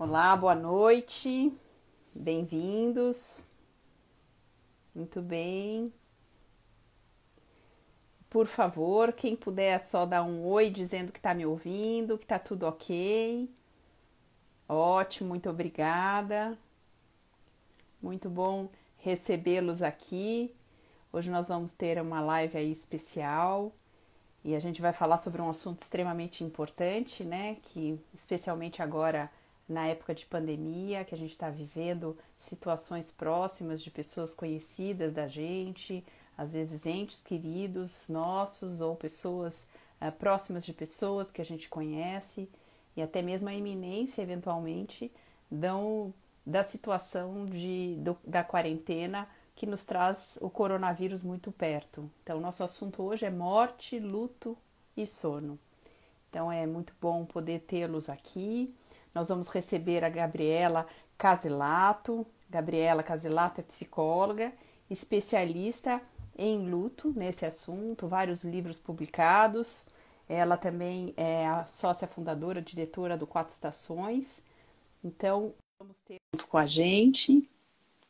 Olá, boa noite, bem-vindos, muito bem. Por favor, quem puder só dar um oi dizendo que está me ouvindo, que está tudo ok. Ótimo, muito obrigada. Muito bom recebê-los aqui. Hoje nós vamos ter uma live aí especial e a gente vai falar sobre um assunto extremamente importante, né? Que especialmente agora na época de pandemia, que a gente está vivendo situações próximas de pessoas conhecidas da gente, às vezes entes queridos nossos ou pessoas próximas de pessoas que a gente conhece e até mesmo a iminência, eventualmente, da situação da quarentena que nos traz o coronavírus muito perto. Então, nosso assunto hoje é morte, luto e sono. Então, é muito bom poder tê-los aqui. Nós vamos receber a Gabriela Caselato. Gabriela Caselato é psicóloga, especialista em luto nesse assunto, vários livros publicados. Ela também é a sócia fundadora, diretora do Quatro Estações. Então, vamos ter junto com a gente.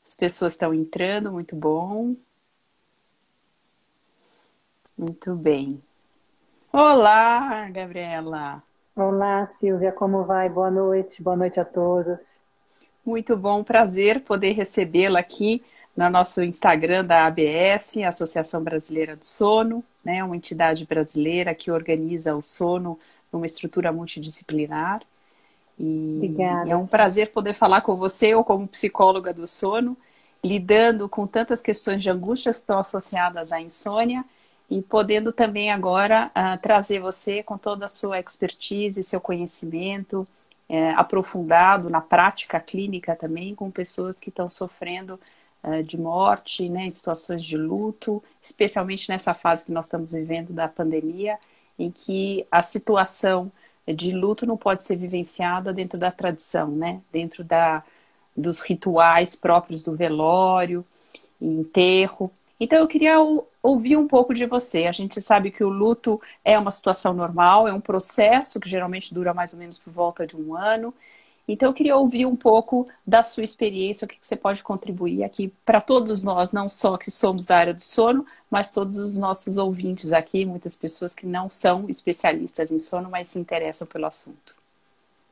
As pessoas estão entrando, muito bom. Muito bem. Olá, Gabriela. Olá, Silvia, como vai? Boa noite a todos. Muito bom, prazer poder recebê-la aqui no nosso Instagram da ABS, Associação Brasileira do Sono, né? Uma entidade brasileira que organiza o sono numa estrutura multidisciplinar. E é Obrigada. um prazer poder falar com você, eu como psicóloga do sono, lidando com tantas questões de angústia que estão associadas à insônia e podendo também agora trazer você com toda a sua expertise, seu conhecimento aprofundado na prática clínica também, com pessoas que estão sofrendo de morte, né, em situações de luto, especialmente nessa fase que nós estamos vivendo da pandemia, em que a situação de luto não pode ser vivenciada dentro da tradição, né, dentro dos rituais próprios do velório, enterro. Então eu queria ouvir um pouco de você. A gente sabe que o luto é uma situação normal, é um processo que geralmente dura mais ou menos por volta de um ano. Então eu queria ouvir um pouco da sua experiência, o que você pode contribuir aqui para todos nós, não só que somos da área do sono, mas todos os nossos ouvintes aqui, muitas pessoas que não são especialistas em sono, mas se interessam pelo assunto.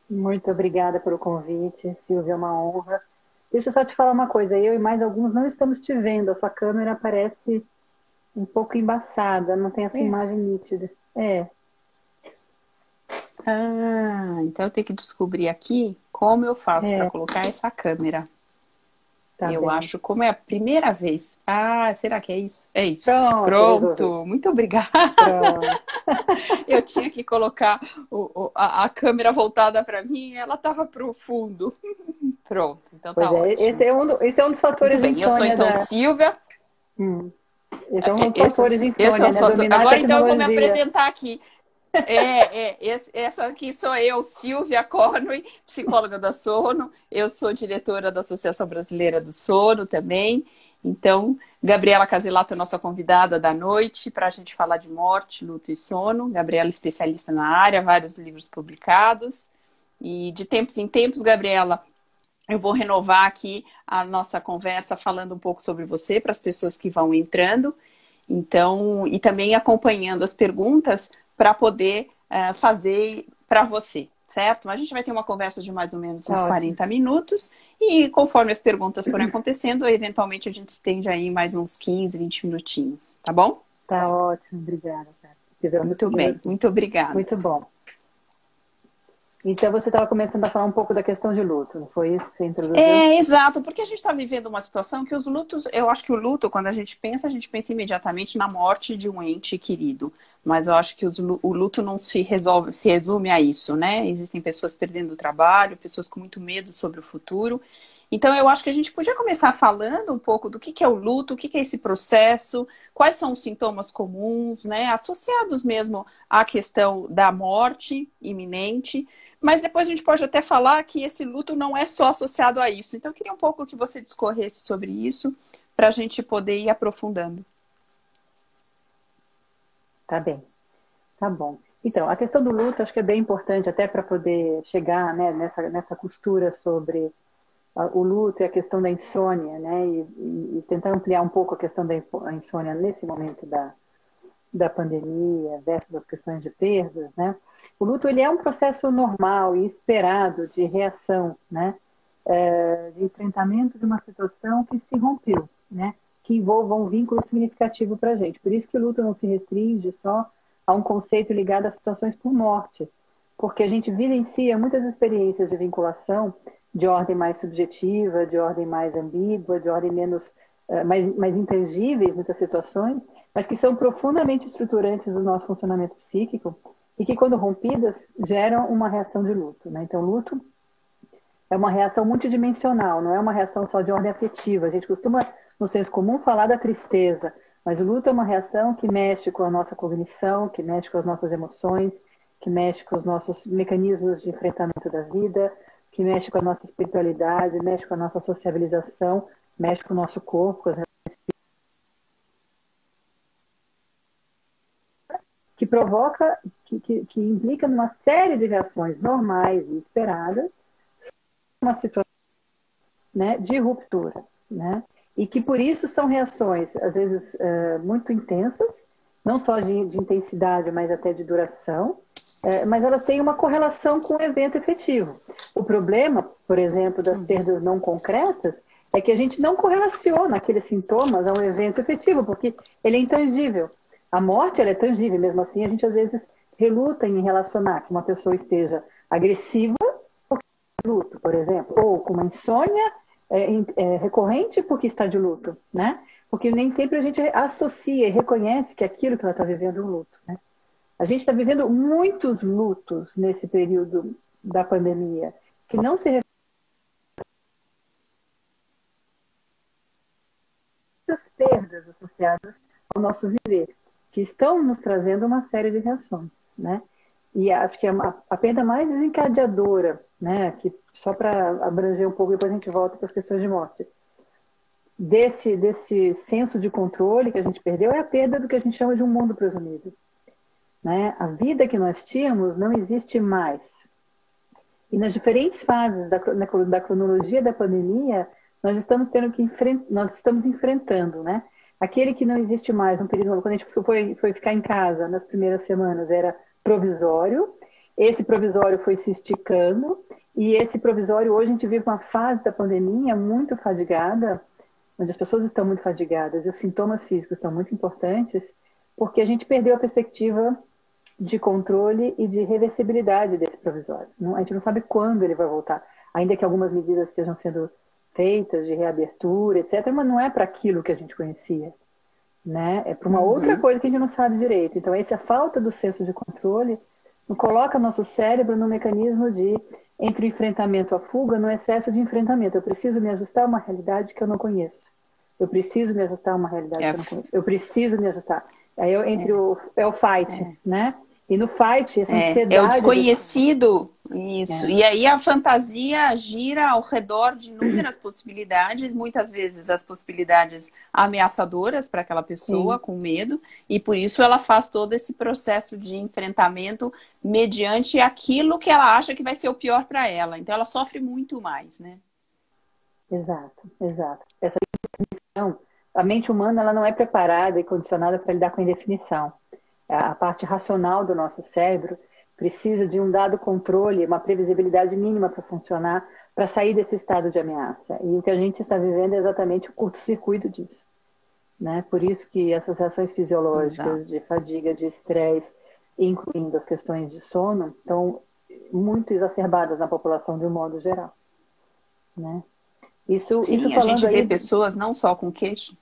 Muito obrigada pelo convite, Silvia, é uma honra. Deixa eu só te falar uma coisa, eu e mais alguns não estamos te vendo, a sua câmera parece um pouco embaçada, não tem a sua É. imagem nítida. Então eu tenho que descobrir aqui como eu faço para É, colocar essa câmera. tá Eu bem. acho, como é a primeira vez. Ah, será que é isso? É isso. Pronto, resolvi. Pronto, muito obrigada. Pronto. Eu tinha que colocar a câmera voltada para mim e ela estava para o fundo. Pronto, então Pois tá é, ótimo. esse é um dos Muito fatores de bem, eu sou insônia então da. Silvia. Hum, esse é um dos Esse, fatores de esse é insônia, o né? fator. Dominar a Agora então eu vou me tecnologia. apresentar aqui. Essa aqui sou eu, Silvia Conway, psicóloga da Sono. Eu sou diretora da Associação Brasileira do Sono também. Então, Gabriela Caselato é nossa convidada da noite para a gente falar de morte, luto e sono. Gabriela é especialista na área, vários livros publicados. E de tempos em tempos, Gabriela, eu vou renovar aqui a nossa conversa falando um pouco sobre você para as pessoas que vão entrando. Então, e também acompanhando as perguntas para poder fazer para você, certo? A gente vai ter uma conversa de mais ou menos uns Tá ótimo. 40 minutos e conforme as perguntas forem acontecendo, eventualmente a gente estende aí mais uns 15, 20 minutinhos, tá bom? Tá ótimo, obrigada, cara. Muito bem, muito obrigada. Muito bom. Então você estava começando a falar um pouco da questão de luto, não foi isso que você introduziu? Exato, porque a gente está vivendo uma situação que os lutos, eu acho que o luto, quando a gente pensa imediatamente na morte de um ente querido, mas eu acho que o luto não se resolve, se resume a isso, né? Existem pessoas perdendo o trabalho, pessoas com muito medo sobre o futuro. Então eu acho que a gente podia começar falando um pouco do que é o luto, o que é esse processo, quais são os sintomas comuns, né? Associados mesmo à questão da morte iminente. Mas depois a gente pode até falar que esse luto não é só associado a isso. Então, eu queria um pouco que você discorresse sobre isso, para a gente poder ir aprofundando. Tá bem, tá bom. Então, a questão do luto acho que é bem importante até para poder chegar, né, nessa costura sobre o luto e a questão da insônia, né, e tentar ampliar um pouco a questão da insônia nesse momento da pandemia, versus as questões de perdas, né? O luto ele é um processo normal e esperado de reação, né? De enfrentamento de uma situação que se rompeu, né? Que envolva um vínculo significativo para a gente. Por isso que o luto não se restringe só a um conceito ligado a situações por morte, porque a gente vivencia muitas experiências de vinculação de ordem mais subjetiva, de ordem mais ambígua, de ordem mais intangíveis, muitas situações, mas que são profundamente estruturantes do nosso funcionamento psíquico e que, quando rompidas, geram uma reação de luto, né? Então, luto é uma reação multidimensional, não é uma reação só de ordem afetiva. A gente costuma, no senso comum, falar da tristeza, mas o luto é uma reação que mexe com a nossa cognição, que mexe com as nossas emoções, que mexe com os nossos mecanismos de enfrentamento da vida, que mexe com a nossa espiritualidade, mexe com a nossa sociabilização, mexe com o nosso corpo, com as que provoca, que implica numa série de reações normais e esperadas, uma situação, né, de ruptura, né? E que por isso são reações, às vezes, muito intensas, não só de intensidade, mas até de duração, mas elas têm uma correlação com o evento efetivo. O problema, por exemplo, das perdas não concretas, é que a gente não correlaciona aqueles sintomas a um evento efetivo, porque ele é intangível. A morte, ela é tangível, mesmo assim a gente às vezes reluta em relacionar que uma pessoa esteja agressiva porque está de luto, por exemplo, ou com uma insônia recorrente porque está de luto, né? Porque nem sempre a gente associa e reconhece que aquilo que ela está vivendo é um luto, né? A gente está vivendo muitos lutos nesse período da pandemia, que não se muitas perdas associadas ao nosso viver, que estão nos trazendo uma série de reações, né? E acho que a perda mais desencadeadora, né, que só para abranger um pouco, depois a gente volta para as questões de morte, desse senso de controle que a gente perdeu é a perda do que a gente chama de um mundo presumido, né? A vida que nós tínhamos não existe mais. E nas diferentes fases da cronologia da pandemia, nós estamos nós estamos enfrentando, né? Aquele que não existe mais no período, quando a gente foi ficar em casa nas primeiras semanas, era provisório. Esse provisório foi se esticando e esse provisório hoje a gente vive uma fase da pandemia muito fadigada, onde as pessoas estão muito fadigadas e os sintomas físicos estão muito importantes, porque a gente perdeu a perspectiva de controle e de reversibilidade desse provisório. A gente não sabe quando ele vai voltar, ainda que algumas medidas estejam sendo feitas de reabertura, etc., mas não é para aquilo que a gente conhecia, né? É para uma outra coisa que a gente não sabe direito. Então, essa falta do senso de controle coloca nosso cérebro no mecanismo de, entre o enfrentamento e a fuga, no excesso de enfrentamento. Eu preciso me ajustar a uma realidade que eu não conheço. Eu preciso me ajustar a uma realidade que eu não conheço. Eu preciso me ajustar. Aí o fight, né? E no fight, essa ansiedade... É o desconhecido, isso. E aí a fantasia gira ao redor de inúmeras possibilidades, muitas vezes as possibilidades ameaçadoras para aquela pessoa, com medo, e por isso ela faz todo esse processo de enfrentamento mediante aquilo que ela acha que vai ser o pior para ela. Então ela sofre muito mais, né? Exato, exato. Essa indefinição, a mente humana ela não é preparada e condicionada para lidar com a indefinição. A parte racional do nosso cérebro precisa de um dado controle, uma previsibilidade mínima para funcionar, para sair desse estado de ameaça. E o que a gente está vivendo é exatamente o curto-circuito disso, né? Por isso que essas reações fisiológicas de fadiga, de estresse, incluindo as questões de sono, estão muito exacerbadas na população de um modo geral, né? Isso a gente vê pessoas não só com queixo.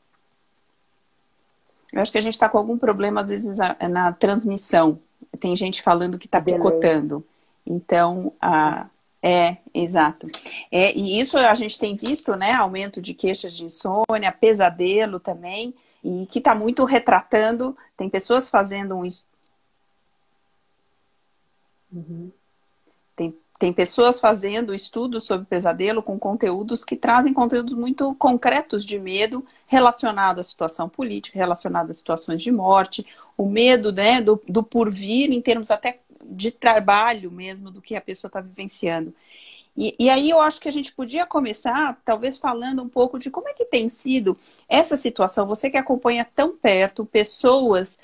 Eu acho que a gente está com algum problema, às vezes, na transmissão. Tem gente falando que está picotando. Então, exato. E isso a gente tem visto, né? Aumento de queixas de insônia, pesadelo também, e que está muito retratando. Tem pessoas fazendo tem pessoas fazendo estudos sobre pesadelo com conteúdos que trazem conteúdos muito concretos de medo relacionado à situação política, relacionado a situações de morte, o medo, né, do porvir em termos até de trabalho mesmo, do que a pessoa está vivenciando. E aí eu acho que a gente podia começar, talvez, falando um pouco de como é que tem sido essa situação. Você que acompanha tão perto pessoas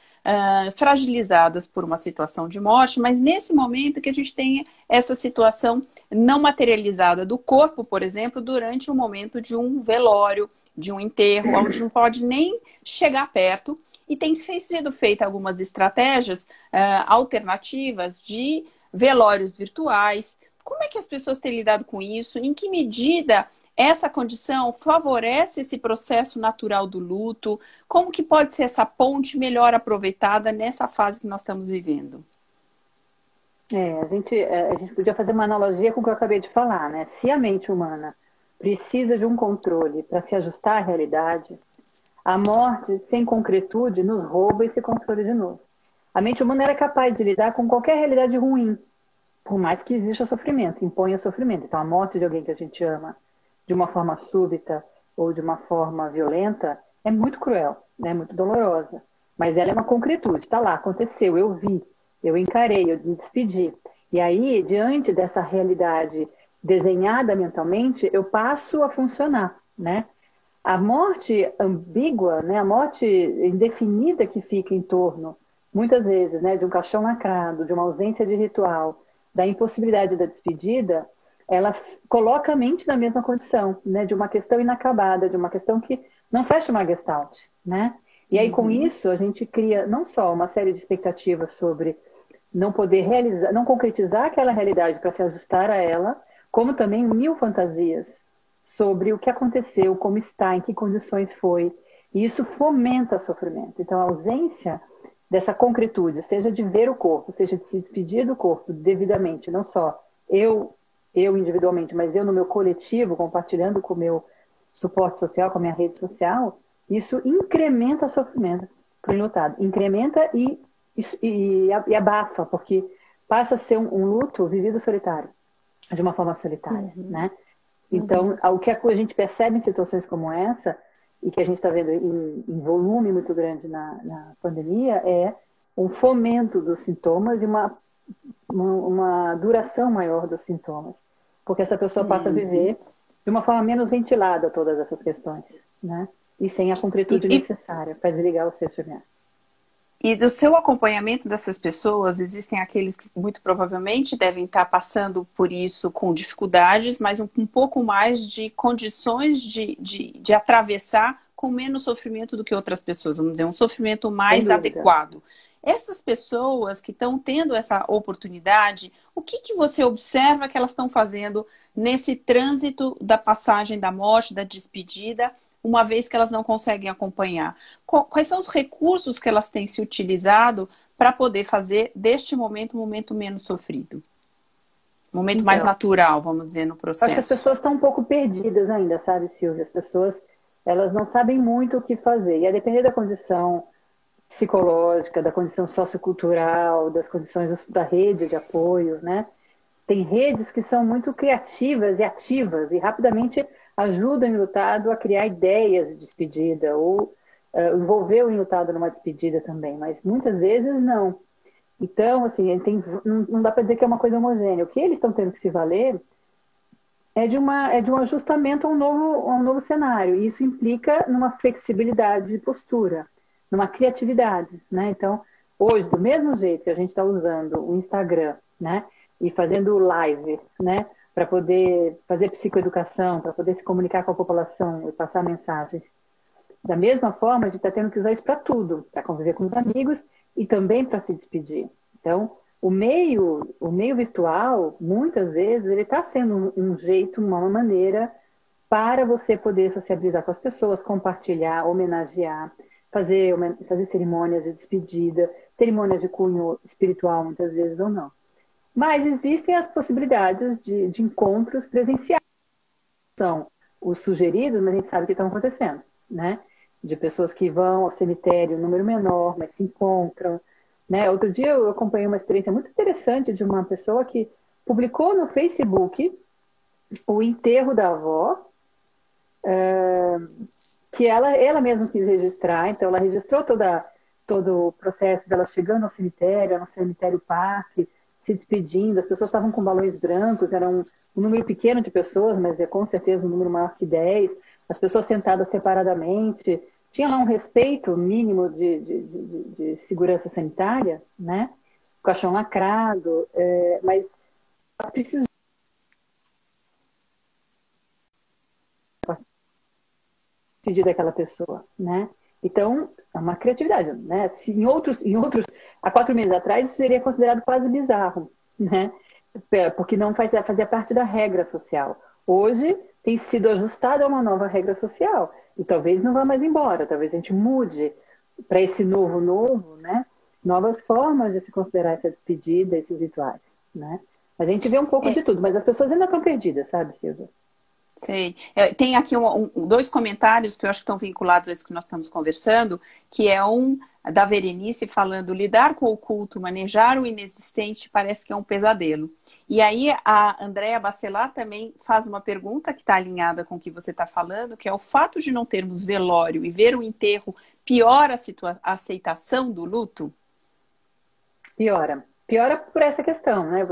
fragilizadas por uma situação de morte, mas nesse momento que a gente tenha essa situação não materializada do corpo, por exemplo, durante o momento de um velório, de um enterro, onde não pode nem chegar perto. E tem sido feita algumas estratégias alternativas de velórios virtuais. Como é que as pessoas têm lidado com isso? Em que medida essa condição favorece esse processo natural do luto? Como que pode ser essa ponte melhor aproveitada nessa fase que nós estamos vivendo? A gente podia fazer uma analogia com o que eu acabei de falar, né? Se a mente humana precisa de um controle para se ajustar à realidade, a morte sem concretude nos rouba esse controle de novo. A mente humana era capaz de lidar com qualquer realidade ruim, por mais que exista sofrimento, imponha sofrimento. Então, a morte de alguém que a gente ama de uma forma súbita ou de uma forma violenta é muito cruel, né? Muito dolorosa. Mas ela é uma concretude, está lá, aconteceu, eu vi, eu encarei, eu me despedi. E aí, diante dessa realidade desenhada mentalmente, eu passo a funcionar, né? A morte ambígua, né? A morte indefinida que fica em torno, muitas vezes, né? De um caixão lacrado, de uma ausência de ritual, da impossibilidade da despedida, ela coloca a mente na mesma condição, né? De uma questão inacabada, de uma questão que não fecha uma gestalt, né? E aí, com isso, a gente cria não só uma série de expectativas sobre não poder realizar, não concretizar aquela realidade para se ajustar a ela, como também mil fantasias sobre o que aconteceu, como está, em que condições foi. E isso fomenta sofrimento. Então, a ausência dessa concretude, seja de ver o corpo, seja de se despedir do corpo devidamente, não só eu individualmente, mas eu no meu coletivo, compartilhando com o meu suporte social, com a minha rede social, isso incrementa o sofrimento para o enlutado. Incrementa e abafa, porque passa a ser um luto vivido solitário, de uma forma solitária, né? Então, o que a gente percebe em situações como essa, e que a gente está vendo em volume muito grande na pandemia, é um fomento dos sintomas e uma duração maior dos sintomas. Porque essa pessoa passa a viver de uma forma menos ventilada todas essas questões, né? E sem a concretude necessária para desligar o fecho de. E do seu acompanhamento dessas pessoas, existem aqueles que muito provavelmente devem estar passando por isso com dificuldades, mas um pouco mais de condições de atravessar com menos sofrimento do que outras pessoas, vamos dizer, um sofrimento mais adequado. Essas pessoas que estão tendo essa oportunidade, o que você observa que elas estão fazendo nesse trânsito da passagem da morte, da despedida, uma vez que elas não conseguem acompanhar? Quais são os recursos que elas têm se utilizado para poder fazer deste momento um momento menos sofrido? Um momento mais natural, vamos dizer, no processo. Acho que as pessoas estão um pouco perdidas ainda, sabe, Silvia? As pessoas, elas não sabem muito o que fazer. E a depender da condição psicológica, da condição sociocultural, das condições da rede de apoio, né? Tem redes que são muito criativas e ativas e rapidamente ajudam o enlutado a criar ideias de despedida ou envolver o enlutado numa despedida também, mas muitas vezes não. Então, assim, não dá para dizer que é uma coisa homogênea. O que eles estão tendo que se valer é de um ajustamento a um novo cenário. E isso implica numa flexibilidade de postura, numa criatividade, né? Então, hoje, do mesmo jeito que a gente está usando o Instagram, né? E fazendo live, né? Para poder fazer psicoeducação, para poder se comunicar com a população e passar mensagens. Da mesma forma, a gente está tendo que usar isso para tudo, para conviver com os amigos e também para se despedir. Então, o meio virtual, muitas vezes, ele está sendo um jeito, uma maneira para você poder sociabilizar com as pessoas, compartilhar, homenagear, fazer cerimônias de despedida, cerimônias de cunho espiritual, muitas vezes ou não. Mas existem as possibilidades de encontros presenciais. São os sugeridos, mas a gente sabe o que estão acontecendo, né? De pessoas que vão ao cemitério, um número menor, mas se encontram, né? Outro dia eu acompanhei uma experiência muito interessante de uma pessoa que publicou no Facebook o enterro da avó, que ela mesma quis registrar. Então, ela registrou todo o processo dela chegando ao cemitério, no cemitério parque, se despedindo. As pessoas estavam com balões brancos, era um número pequeno de pessoas, mas é com certeza um número maior que 10. As pessoas sentadas separadamente. Tinha lá um respeito mínimo de segurança sanitária, né? O caixão lacrado, mas ela precisou pedir daquela pessoa, né? Então, é uma criatividade, né? Se em outros, há 4 meses atrás, isso seria considerado quase bizarro, né? Porque não fazia parte da regra social. Hoje, tem sido ajustada a uma nova regra social. E talvez não vá mais embora, talvez a gente mude para esse novo, né? Novas formas de se considerar essa despedida, esses rituais, né? A gente vê um pouco de tudo, mas as pessoas ainda estão perdidas, sabe, Silvia? Sei. Tem aqui 2 comentários que eu acho que estão vinculados a isso que nós estamos conversando, que é um da Verenice falando: lidar com o oculto, manejar o inexistente parece que é um pesadelo. E aí a Andréa Bacelar também faz uma pergunta que está alinhada com o que você está falando, que é: o fato de não termos velório e ver o enterro piora a aceitação do luto? Piora. Piora por essa questão, né?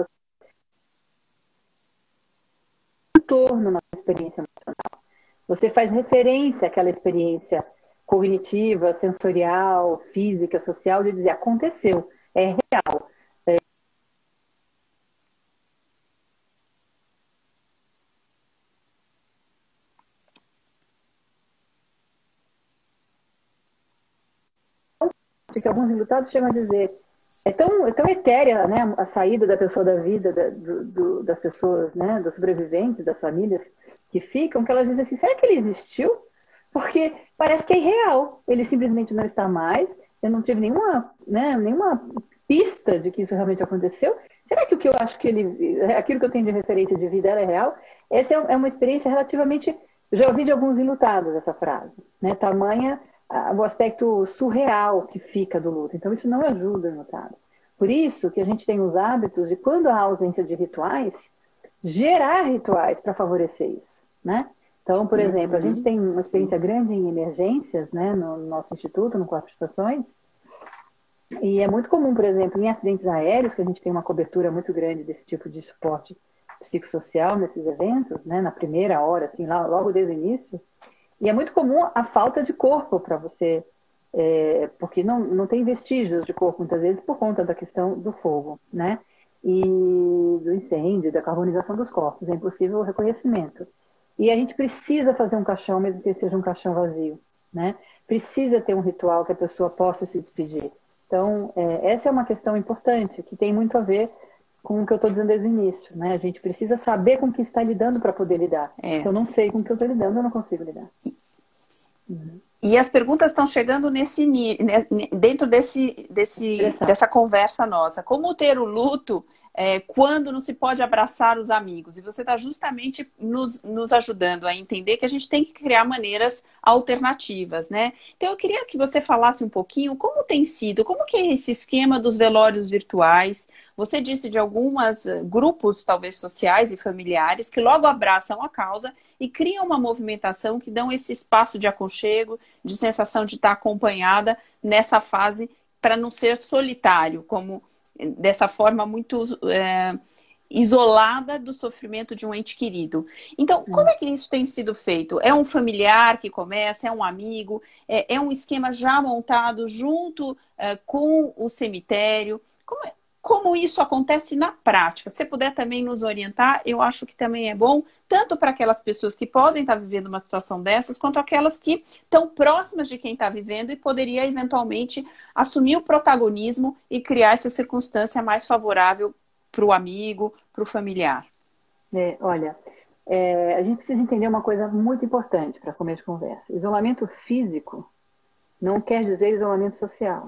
Torno na experiência emocional. Você faz referência àquela experiência cognitiva, sensorial, física, social, de dizer: aconteceu, é real. Que alguns resultados chegam a dizer: é tão etérea, né, a saída da pessoa da vida, das pessoas, né, dos sobreviventes, das famílias que ficam, que elas dizem assim: será que ele existiu? Porque parece que é irreal. Ele simplesmente não está mais. Eu não tive nenhuma pista de que isso realmente aconteceu. Será que o que eu acho que aquilo que eu tenho de referência de vida é real? Essa é uma experiência relativamente. Já ouvi de alguns enlutados essa frase, né? Tamanha o aspecto surreal que fica do luto. Então, isso não ajuda o enlutado. Por isso que a gente tem os hábitos de, quando há ausência de rituais, gerar rituais para favorecer isso, né? Então, por exemplo, a gente tem uma experiência grande em emergências, né, no nosso instituto, no Corpo de Estações, e é muito comum, por exemplo, em acidentes aéreos, que a gente tem uma cobertura muito grande desse tipo de suporte psicossocial nesses eventos, né, na primeira hora, assim, logo desde o início. E é muito comum a falta de corpo para você, porque não tem vestígios de corpo, muitas vezes, por conta da questão do fogo, né? E do incêndio, da carbonização dos corpos. É impossível o reconhecimento. E a gente precisa fazer um caixão, mesmo que seja um caixão vazio, né? Precisa ter um ritual que a pessoa possa se despedir. Então, essa é uma questão importante, que tem muito a ver com o que eu estou dizendo desde o início, né? A gente precisa saber com o que está lidando para poder lidar. Se eu não sei com o que eu estou lidando, eu não consigo lidar. E as perguntas estão chegando dentro dessa conversa nossa. Como ter o luto quando não se pode abraçar os amigos? E você está justamente nos ajudando a entender que a gente tem que criar maneiras alternativas, né? Então eu queria que você falasse um pouquinho como tem sido, como que é esse esquema dos velórios virtuais. Você disse de alguns grupos, talvez sociais e familiares, que logo abraçam a causa e criam uma movimentação que dão esse espaço de aconchego, de sensação de estar acompanhada nessa fase, para não ser solitário, como dessa forma muito isolada do sofrimento de um ente querido. Então, como é que isso tem sido feito? É um familiar que começa? É um amigo? É um esquema já montado junto com o cemitério? Como isso acontece na prática? Se você puder também nos orientar, eu acho que também é bom, tanto para aquelas pessoas que podem estar vivendo uma situação dessas, quanto aquelas que estão próximas de quem está vivendo e poderia eventualmente assumir o protagonismo e criar essa circunstância mais favorável para o amigo, para o familiar. Olha, a gente precisa entender uma coisa muito importante para começo de conversa. Isolamento físico não quer dizer isolamento social.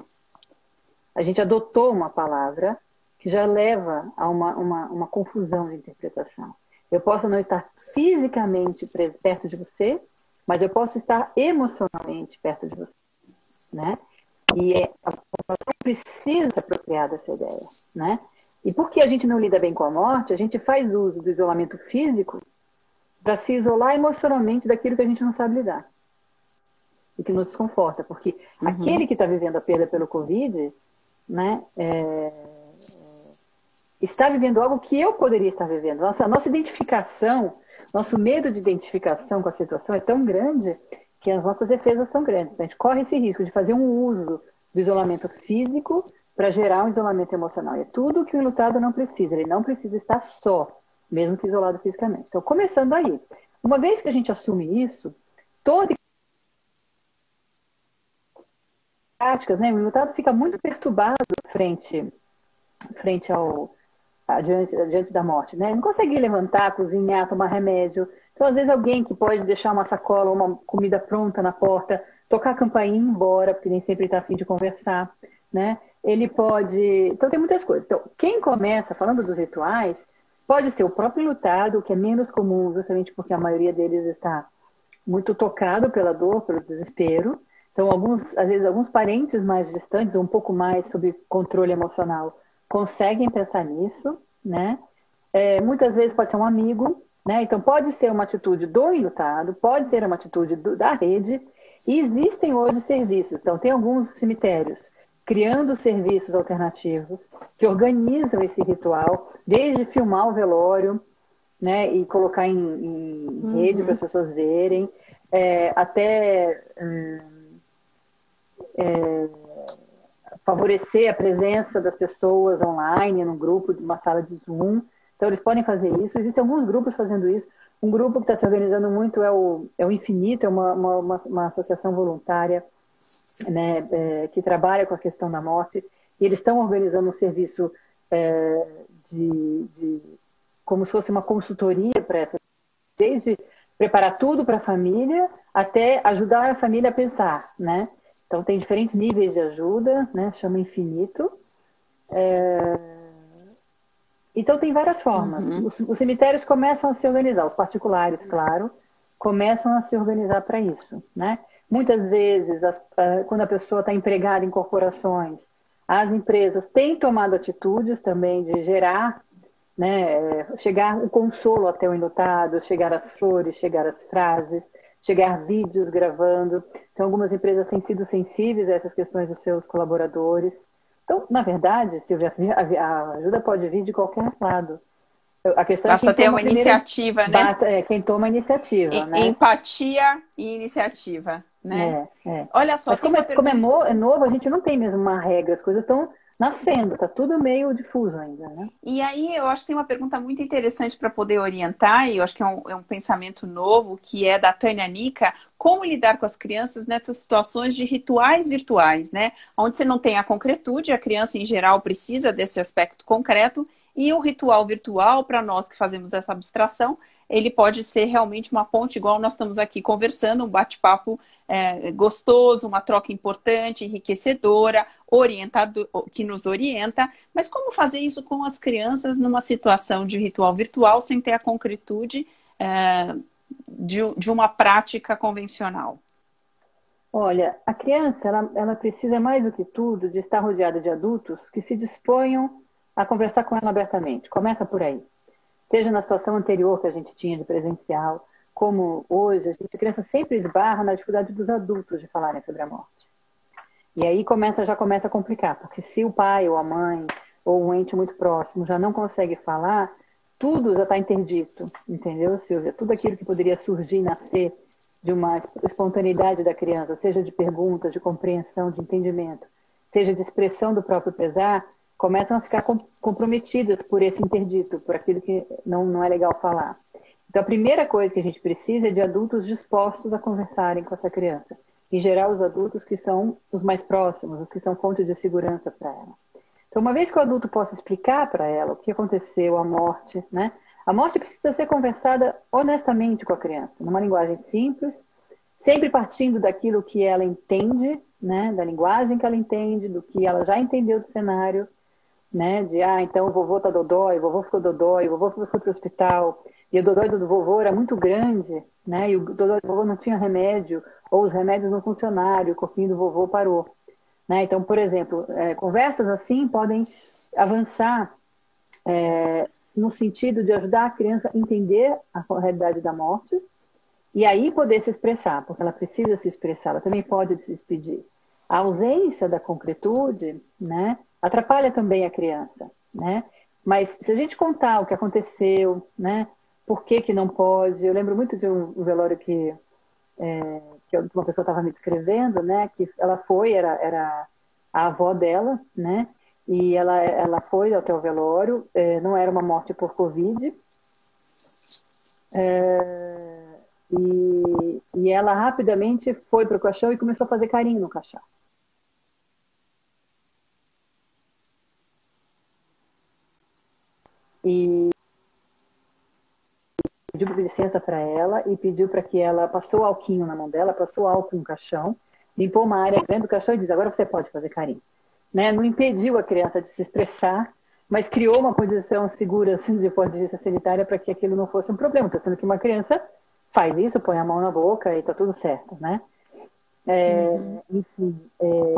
A gente adotou uma palavra que já leva a uma confusão de interpretação. Eu posso não estar fisicamente perto de você, mas eu posso estar emocionalmente perto de você, né? E a população precisa se apropriar dessa ideia, né? E porque a gente não lida bem com a morte, a gente faz uso do isolamento físico para se isolar emocionalmente daquilo que a gente não sabe lidar e que nos desconforta, porque aquele que está vivendo a perda pelo Covid, né, está vivendo algo que eu poderia estar vivendo. Nossa identificação, nosso medo de identificação com a situação é tão grande que as nossas defesas são grandes. A gente corre esse risco de fazer um uso do isolamento físico para gerar um isolamento emocional. E é tudo que o enlutado não precisa. Ele não precisa estar só, mesmo que isolado fisicamente. Então, começando aí. Uma vez que a gente assume isso, todas as práticas, né, o enlutado fica muito perturbado frente diante da morte, né? Não consegue levantar, cozinhar, tomar remédio. Então, às vezes, alguém que pode deixar uma sacola ou uma comida pronta na porta, tocar a campainha e ir embora, porque nem sempre está a fim de conversar, né? Ele pode... Então, tem muitas coisas. Então, quem começa, falando dos rituais, pode ser o próprio enlutado, que é menos comum, justamente porque a maioria deles está muito tocado pela dor, pelo desespero. Então, às vezes, alguns parentes mais distantes, ou um pouco mais sob controle emocional, conseguem pensar nisso, né? Muitas vezes pode ser um amigo, né? Então pode ser uma atitude do enlutado, pode ser uma atitude da rede, e existem hoje serviços. Então tem alguns cemitérios criando serviços alternativos que organizam esse ritual, desde filmar o velório, né? E colocar em rede para as pessoas verem, até favorecer a presença das pessoas online, num grupo, de uma sala de Zoom. Então, eles podem fazer isso. Existem alguns grupos fazendo isso. Um grupo que está se organizando muito é o Infinito, é uma associação voluntária, né, que trabalha com a questão da morte. E eles estão organizando um serviço como se fosse uma consultoria para essa, desde preparar tudo para a família até ajudar a família a pensar, né? Então, tem diferentes níveis de ajuda, né? Chama Infinito. Então, tem várias formas. Os cemitérios começam a se organizar, os particulares, claro, começam a se organizar para isso, né? Muitas vezes, quando a pessoa está empregada em corporações, as empresas têm tomado atitudes também de gerar, né? Chegar o consolo até o enlutado, chegar as flores, chegar as frases, chegar vídeos gravando. Então, algumas empresas têm sido sensíveis a essas questões dos seus colaboradores. Então, na verdade, Silvia, a ajuda pode vir de qualquer lado. A questão Basta ter uma iniciativa, né? Quem toma a iniciativa, né? Empatia e iniciativa, né? Olha só, mas como é novo, a gente não tem mesmo uma regra, as coisas estão nascendo, está tudo meio difuso ainda, né? E aí eu acho que tem uma pergunta muito interessante para poder orientar, e eu acho que é um pensamento novo, que é da Tânia Nica: como lidar com as crianças nessas situações de rituais virtuais, né? Onde você não tem a concretude, a criança em geral precisa desse aspecto concreto, e o ritual virtual, para nós que fazemos essa abstração, ele pode ser realmente uma ponte, igual nós estamos aqui conversando, um bate-papo gostoso, uma troca importante, enriquecedora, que nos orienta. Mas como fazer isso com as crianças numa situação de ritual virtual sem ter a concretude de uma prática convencional? Olha, a criança, ela precisa mais do que tudo de estar rodeada de adultos que se disponham a conversar com ela abertamente. Começa por aí. Seja na situação anterior que a gente tinha de presencial, como hoje, a criança sempre esbarra na dificuldade dos adultos de falarem sobre a morte. E aí já começa a complicar, porque se o pai ou a mãe ou um ente muito próximo já não consegue falar, tudo já está interdito, entendeu, Silvia? Tudo aquilo que poderia surgir, nascer de uma espontaneidade da criança, seja de perguntas, de compreensão, de entendimento, seja de expressão do próprio pesar, começam a ficar comprometidas por esse interdito, por aquilo que não é legal falar. Então, a primeira coisa que a gente precisa é de adultos dispostos a conversarem com essa criança. Em geral, os adultos que são os mais próximos, os que são fontes de segurança para ela. Então, uma vez que o adulto possa explicar para ela o que aconteceu, a morte, né? A morte precisa ser conversada honestamente com a criança, numa linguagem simples, sempre partindo daquilo que ela entende, né? Da linguagem que ela entende, do que ela já entendeu do cenário, né? Então o vovô tá dodói, o vovô ficou dodói, o vovô foi para o hospital, e o dodói do vovô era muito grande, né? E o dodói do vovô não tinha remédio, ou os remédios não funcionaram, e o corpinho do vovô parou. né? Então, por exemplo, conversas assim podem avançar no sentido de ajudar a criança a entender a realidade da morte e aí poder se expressar, porque ela precisa se expressar, ela também pode se despedir. A ausência da concretude, né, atrapalha também a criança, né? Mas se a gente contar o que aconteceu, né, por que que não pode... Eu lembro muito de um velório que uma pessoa estava me descrevendo, né, que ela foi, era a avó dela, né, e ela foi até o velório, não era uma morte por Covid, e ela rapidamente foi para o caixão e começou a fazer carinho no caixão. E pediu licença para ela e pediu para que ela passou alquinho na mão dela, passou álcool no caixão, limpou uma área grande do caixão e disse: agora você pode fazer carinho. Né? Não impediu a criança de se expressar, mas criou uma posição segura assim, de ponto de vista sanitária para que aquilo não fosse um problema, pensando que uma criança faz isso, põe a mão na boca e está tudo certo, né? Enfim,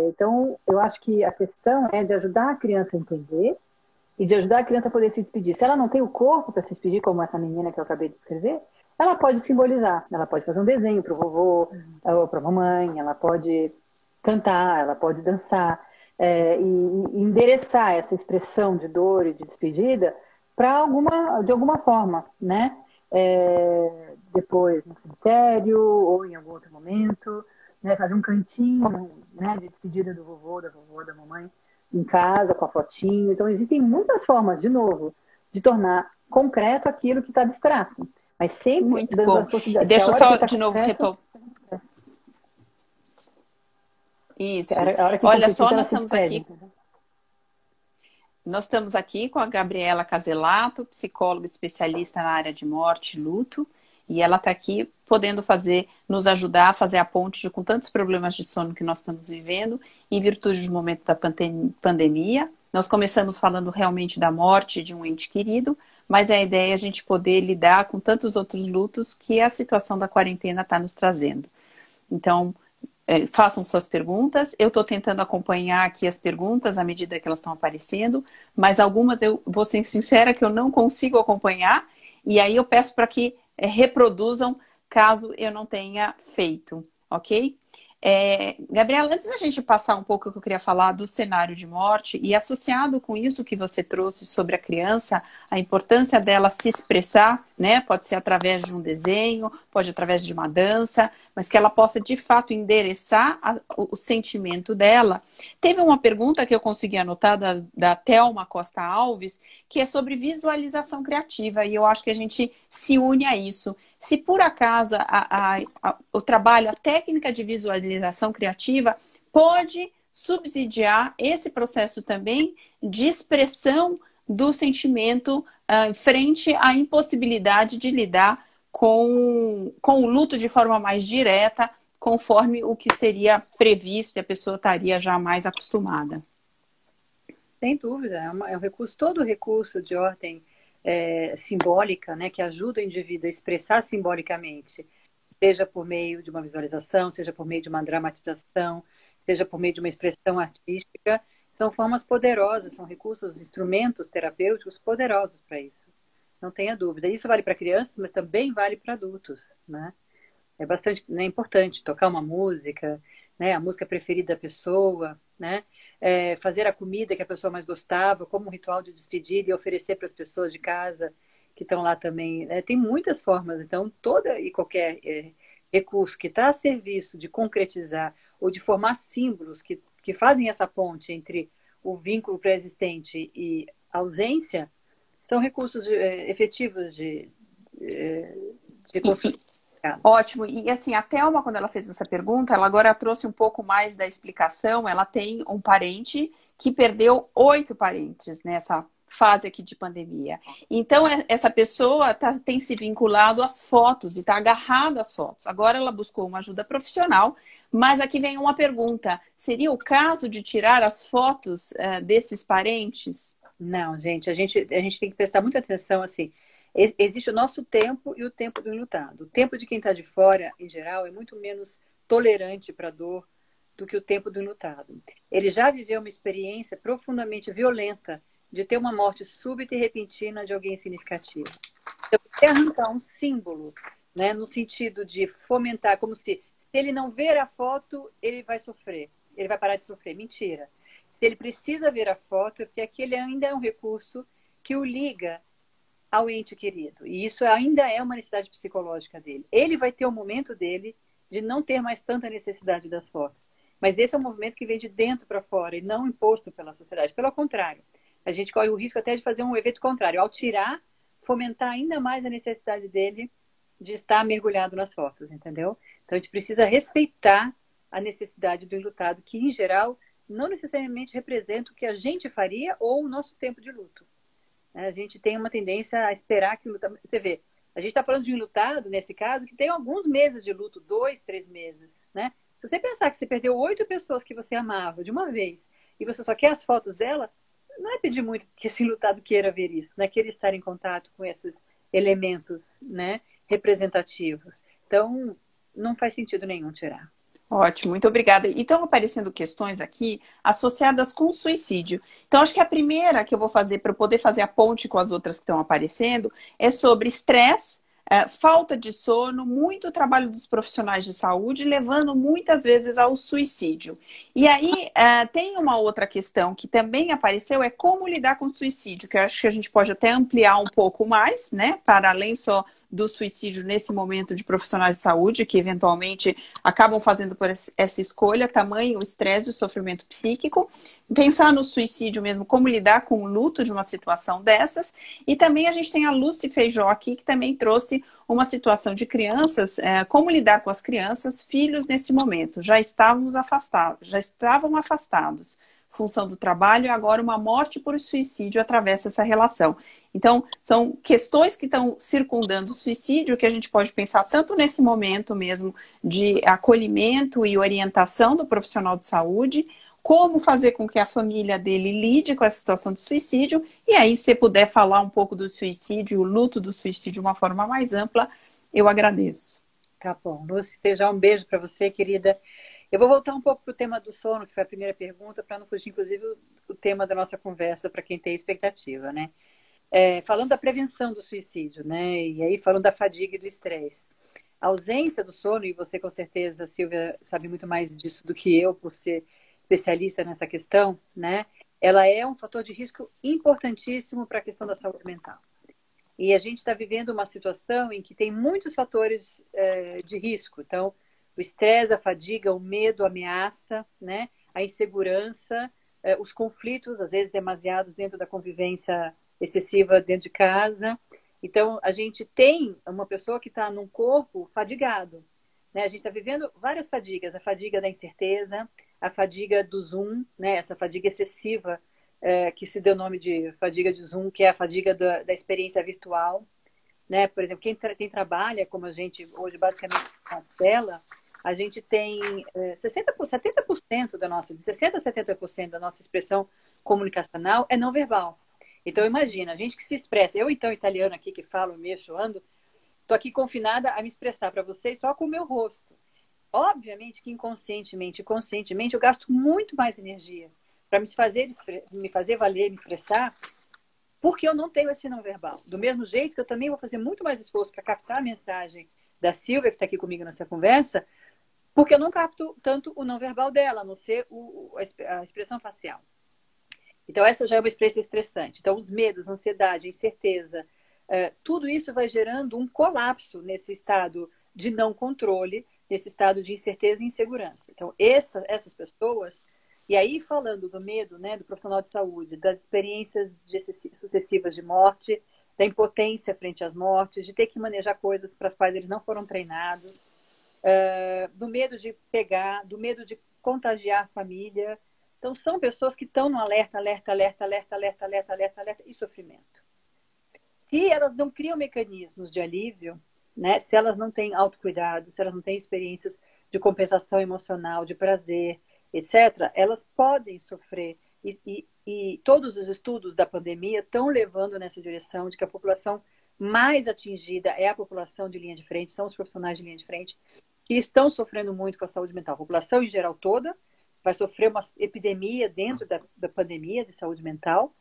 então eu acho que a questão é de ajudar a criança a entender e de ajudar a criança a poder se despedir. Se ela não tem o corpo para se despedir, como essa menina que eu acabei de descrever, ela pode simbolizar, ela pode fazer um desenho para o vovô ou para a mamãe, ela pode cantar, ela pode dançar, e endereçar essa expressão de dor e de despedida de alguma forma, né? Depois no cemitério ou em algum outro momento, né? Fazer um cantinho, né, de despedida do vovô, da vovó, da mamãe em casa, com a fotinho. Então, existem muitas formas, de novo, de tornar concreto aquilo que está abstrato. Mas sempre Muito dando bom. as E possibilidades. Se a deixa eu hora que só está de novo concreto, retomar. Isso. a hora que Olha só, concretiza, ela se despede. nós estamos aqui com a Gabriela Caselato, psicóloga especialista na área de morte e luto, e ela está aqui podendo nos ajudar a fazer a ponte com tantos problemas de sono que nós estamos vivendo, em virtude do momento da pandemia. Nós começamos falando realmente da morte de um ente querido, mas a ideia é a gente poder lidar com tantos outros lutos que a situação da quarentena está nos trazendo. Então, façam suas perguntas. Eu estou tentando acompanhar aqui as perguntas à medida que elas estão aparecendo, mas algumas eu vou ser sincera que eu não consigo acompanhar, e aí eu peço para que reproduzam caso eu não tenha feito, ok? Gabriela, antes da gente passar um pouco, eu queria falar do cenário de morte e associado com isso que você trouxe sobre a criança, a importância dela se expressar, né? Pode ser através de um desenho, pode através de uma dança, mas que ela possa de fato endereçar o sentimento dela. Teve uma pergunta que eu consegui anotar da Thelma Costa Alves, que é sobre visualização criativa, e eu acho que a gente se une a isso. Se por acaso o trabalho, a técnica de visualização criativa pode subsidiar esse processo também de expressão do sentimento frente à impossibilidade de lidar com o luto de forma mais direta, conforme o que seria previsto e a pessoa estaria já mais acostumada. Sem dúvida, é um recurso, todo recurso de ordem simbólica, né, que ajuda o indivíduo a expressar simbolicamente, seja por meio de uma visualização, seja por meio de uma dramatização, seja por meio de uma expressão artística, são formas poderosas, são recursos, instrumentos terapêuticos poderosos para isso. Não tenha dúvida. Isso vale para crianças, mas também vale para adultos, né? É bastante, né, importante tocar uma música, né, a música preferida da pessoa, né? Fazer a comida que a pessoa mais gostava, como um ritual de despedida e oferecer para as pessoas de casa que estão lá também. Tem muitas formas, então toda e qualquer recurso que está a serviço de concretizar ou de formar símbolos que fazem essa ponte entre o vínculo pré-existente e a ausência, são recursos efetivos de construção. Ótimo. E assim, a Thelma, quando ela fez essa pergunta, ela agora trouxe um pouco mais da explicação. Ela tem um parente que perdeu 8 parentes nessa fase aqui de pandemia. Então, essa pessoa tem se vinculado às fotos e está agarrada às fotos. Agora ela buscou uma ajuda profissional, mas aqui vem uma pergunta. Seria o caso de tirar as fotos desses parentes? Não, gente, a gente tem que prestar muita atenção, assim, existe o nosso tempo e o tempo do enlutado. O tempo de quem está de fora, em geral, é muito menos tolerante para a dor do que o tempo do enlutado. Ele já viveu uma experiência profundamente violenta de ter uma morte súbita e repentina de alguém significativo. Então, você arrancar um símbolo, né, no sentido de fomentar, como se ele não ver a foto, ele vai sofrer, ele vai parar de sofrer. Mentira. Se ele precisa ver a foto, é porque aquele ainda é um recurso que o liga ao ente querido. E isso ainda é uma necessidade psicológica dele. Ele vai ter o momento dele de não ter mais tanta necessidade das fotos. Mas esse é um movimento que vem de dentro para fora e não imposto pela sociedade. Pelo contrário, a gente corre o risco até de fazer um efeito contrário. Ao tirar, fomentar ainda mais a necessidade dele de estar mergulhado nas fotos, entendeu? Então a gente precisa respeitar a necessidade do enlutado, que em geral não necessariamente representa o que a gente faria ou o nosso tempo de luto. A gente tem uma tendência a esperar que o luto... Você vê, a gente está falando de um enlutado, nesse caso, que tem alguns meses de luto, 2, 3 meses, né? Se você pensar que você perdeu 8 pessoas que você amava de uma vez e você só quer as fotos dela, não é pedir muito que esse enlutado queira ver isso, né? Queira estar em contato com esses elementos, né, representativos. Então, não faz sentido nenhum tirar. Ótimo, muito obrigada. E estão aparecendo questões aqui associadas com suicídio. Então, acho que a primeira que eu vou fazer para eu poder fazer a ponte com as outras que estão aparecendo é sobre estresse, falta de sono, muito trabalho dos profissionais de saúde, levando muitas vezes ao suicídio. E aí, tem uma outra questão que também apareceu, é como lidar com o suicídio, que eu acho que a gente pode até ampliar um pouco mais, né, para além só do suicídio nesse momento de profissionais de saúde, que eventualmente acabam fazendo por essa escolha, tamanho, o estresse e o sofrimento psíquico. Pensar no suicídio mesmo, como lidar com o luto de uma situação dessas. E também a gente tem a Lúcia Feijó aqui, que também trouxe uma situação de crianças, como lidar com as crianças, filhos nesse momento. Já estavam afastados, função do trabalho, e agora uma morte por suicídio atravessa essa relação. Então, são questões que estão circundando o suicídio que a gente pode pensar tanto nesse momento mesmo de acolhimento e orientação do profissional de saúde, como fazer com que a família dele lide com essa situação de suicídio, e aí, se puder falar um pouco do suicídio, o luto do suicídio de uma forma mais ampla, eu agradeço. Tá bom. Lúcia Feijó, um beijo para você, querida. Eu vou voltar um pouco para o tema do sono, que foi a primeira pergunta, para não fugir, inclusive, o tema da nossa conversa, para quem tem expectativa, né? Falando da prevenção do suicídio, né? E aí falando da fadiga e do estresse. A ausência do sono, e você com certeza, Silvia, sabe muito mais disso do que eu, por ser especialista nessa questão, né? Ela é um fator de risco importantíssimo para a questão da saúde mental. E a gente está vivendo uma situação em que tem muitos fatores de risco. Então, o estresse, a fadiga, o medo, a ameaça, né? A insegurança, os conflitos, às vezes demasiados dentro da convivência excessiva dentro de casa. Então, a gente tem uma pessoa que está num corpo fadigado, né? A gente está vivendo várias fadigas, a fadiga da incerteza, a fadiga do Zoom, né? Essa fadiga excessiva, que se deu o nome de fadiga de Zoom, que é a fadiga da experiência virtual, né? Por exemplo, quem trabalha, como a gente hoje basicamente na tela, a gente tem 70% da nossa, de 60% a 70% da nossa expressão comunicacional é não verbal. Então, imagina, a gente que se expressa, eu então, italiana aqui, que falo, mexo, ando, estou aqui confinada a me expressar para vocês só com o meu rosto. Obviamente que inconscientemente e conscientemente eu gasto muito mais energia para me fazer valer, me expressar, porque eu não tenho esse não verbal. Do mesmo jeito que eu também vou fazer muito mais esforço para captar a mensagem da Silvia, que está aqui comigo nessa conversa, porque eu não capto tanto o não verbal dela, a não ser a expressão facial. Então, essa já é uma experiência estressante. Então, os medos, a ansiedade, a incerteza, tudo isso vai gerando um colapso nesse estado de não controle, nesse estado de incerteza e insegurança. Então, essas pessoas, e aí falando do medo, né, do profissional de saúde, das experiências sucessivas de morte, da impotência frente às mortes, de ter que manejar coisas para as quais eles não foram treinados, do medo de pegar, do medo de contagiar a família. Então, são pessoas que estão no alerta e sofrimento. Se elas não criam mecanismos de alívio, né, se elas não têm autocuidado, se elas não têm experiências de compensação emocional, de prazer, etc., elas podem sofrer. E todos os estudos da pandemia estão levando nessa direção de que a população mais atingida é a população de linha de frente, são os profissionais de linha de frente, que estão sofrendo muito com a saúde mental. A população em geral toda vai sofrer uma epidemia dentro da pandemia de saúde mental,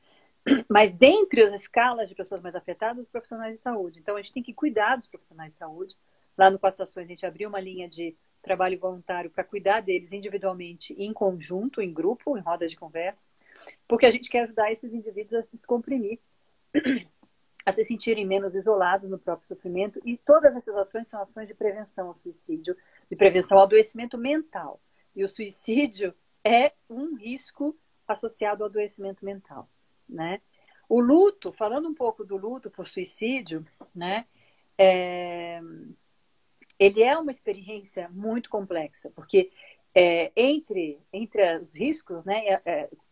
mas dentre as escalas de pessoas mais afetadas, os profissionais de saúde. Então, a gente tem que cuidar dos profissionais de saúde. Lá no Quatro Estações, a gente abriu uma linha de trabalho voluntário para cuidar deles individualmente, em conjunto, em grupo, em roda de conversa, porque a gente quer ajudar esses indivíduos a se descomprimir, a se sentirem menos isolados no próprio sofrimento. E todas essas ações são ações de prevenção ao suicídio, de prevenção ao adoecimento mental. E o suicídio é um risco associado ao adoecimento mental, né? O luto, falando um pouco do luto por suicídio, né? Ele é uma experiência muito complexa, porque entre os riscos, né,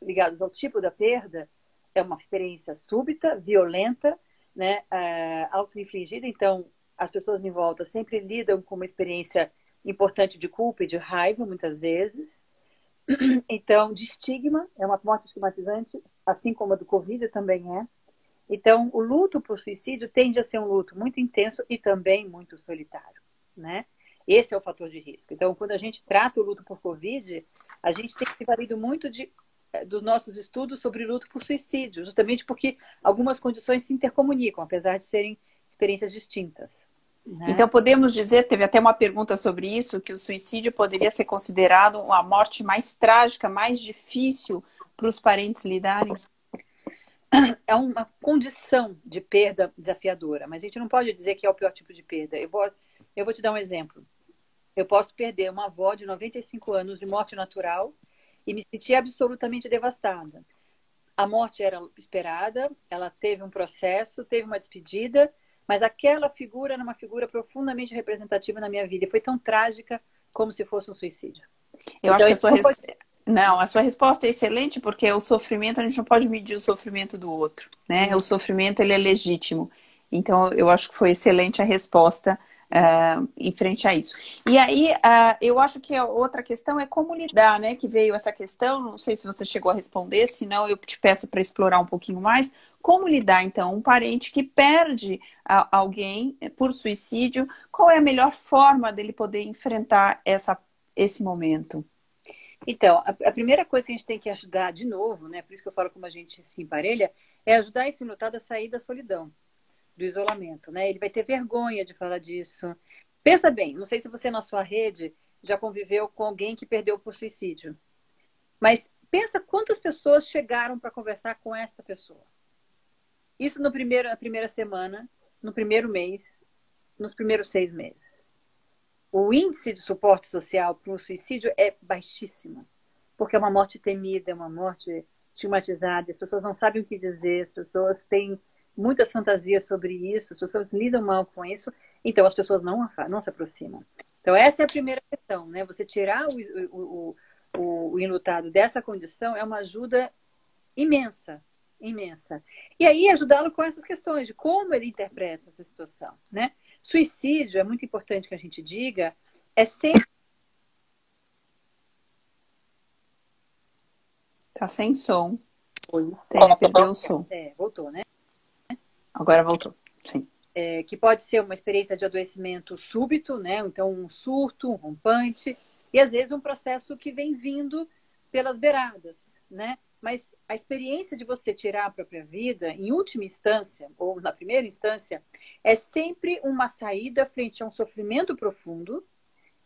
ligados ao tipo da perda, é uma experiência súbita, violenta, né, auto-infligida. Então, as pessoas em volta sempre lidam com uma experiência importante de culpa e de raiva, muitas vezes. Então, de estigma, é uma morte estigmatizante, assim como a do Covid também é. Então, o luto por suicídio tende a ser um luto muito intenso e também muito solitário, né? Esse é o fator de risco. Então, quando a gente trata o luto por Covid, a gente tem que se valer muito dos nossos estudos sobre luto por suicídio, justamente porque algumas condições se intercomunicam, apesar de serem experiências distintas, né? Então, podemos dizer, teve até uma pergunta sobre isso, que o suicídio poderia ser considerado a morte mais trágica, mais difícil para os parentes lidarem? É uma condição de perda desafiadora, mas a gente não pode dizer que é o pior tipo de perda. Eu vou te dar um exemplo. Eu posso perder uma avó de 95 anos de morte natural e me sentir absolutamente devastada. A morte era esperada, ela teve um processo, teve uma despedida, mas aquela figura era uma figura profundamente representativa na minha vida e foi tão trágica como se fosse um suicídio. Eu acho que a sua resposta é excelente, porque o sofrimento, a gente não pode medir o sofrimento do outro, né? O sofrimento, ele é legítimo. Então, eu acho que foi excelente a resposta em frente a isso. E aí, eu acho que a outra questão é como lidar, né? Que veio essa questão, não sei se você chegou a responder, senão eu te peço para explorar um pouquinho mais. Como lidar, então, um parente que perde alguém por suicídio, qual é a melhor forma dele poder enfrentar esse momento? Então, a primeira coisa que a gente tem que ajudar de novo, né? Por isso que eu falo como a gente se emparelha, é ajudar esse enlutado a sair da solidão, do isolamento, né? Ele vai ter vergonha de falar disso. Pensa bem, não sei se você na sua rede já conviveu com alguém que perdeu por suicídio, mas pensa quantas pessoas chegaram para conversar com esta pessoa. Isso na primeira semana, no primeiro mês, nos primeiros 6 meses. O índice de suporte social para o suicídio é baixíssimo, porque é uma morte temida, é uma morte estigmatizada, as pessoas não sabem o que dizer, as pessoas têm muitas fantasias sobre isso, as pessoas lidam mal com isso, então as pessoas não se aproximam. Então essa é a primeira questão, né? Você tirar o enlutado dessa condição é uma ajuda imensa, imensa. E aí ajudá-lo com essas questões de como ele interpreta essa situação, né? Suicídio, é muito importante que a gente diga, é sempre... Tá sem som. Perdeu o som. Voltou, né? Agora voltou, sim. Que pode ser uma experiência de adoecimento súbito, né? Então um surto, um rompante, e às vezes um processo que vem vindo pelas beiradas, né? Mas a experiência de você tirar a própria vida, em última instância, ou na primeira instância, é sempre uma saída frente a um sofrimento profundo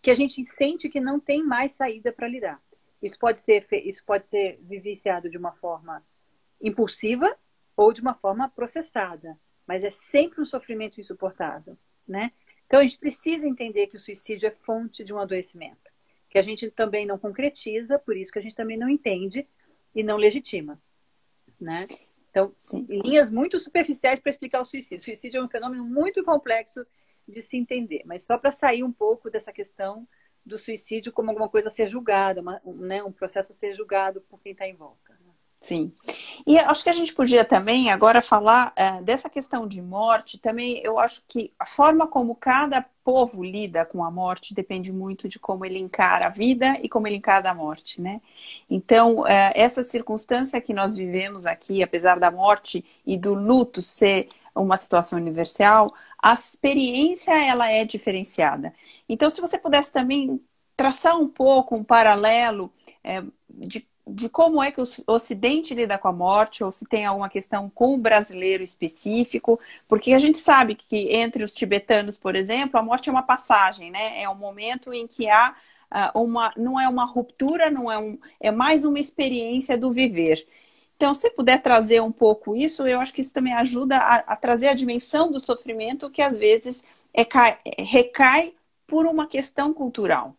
que a gente sente que não tem mais saída para lidar. Isso pode ser vivenciado de uma forma impulsiva ou de uma forma processada, mas é sempre um sofrimento insuportável, né? Então a gente precisa entender que o suicídio é fonte de um adoecimento, que a gente também não concretiza, por isso que a gente também não entende e não legitima, né? Então, em linhas muito superficiais para explicar o suicídio. O suicídio é um fenômeno muito complexo de se entender, mas só para sair um pouco dessa questão do suicídio como alguma coisa a ser julgada, né? Um processo a ser julgado por quem está em volta. Sim. E acho que a gente podia também agora falar dessa questão de morte. Também eu acho que a forma como cada povo lida com a morte depende muito de como ele encara a vida e como ele encara a morte, né? Então, essa circunstância que nós vivemos aqui, apesar da morte e do luto ser uma situação universal, a experiência ela é diferenciada. Então, se você pudesse também traçar um pouco um paralelo de como é que o Ocidente lida com a morte, ou se tem alguma questão com o brasileiro específico, porque a gente sabe que entre os tibetanos, por exemplo, a morte é uma passagem, né? É um momento em que há não é uma ruptura, é mais uma experiência do viver. Então, se puder trazer um pouco isso, eu acho que isso também ajuda a trazer a dimensão do sofrimento que às vezes recai por uma questão cultural.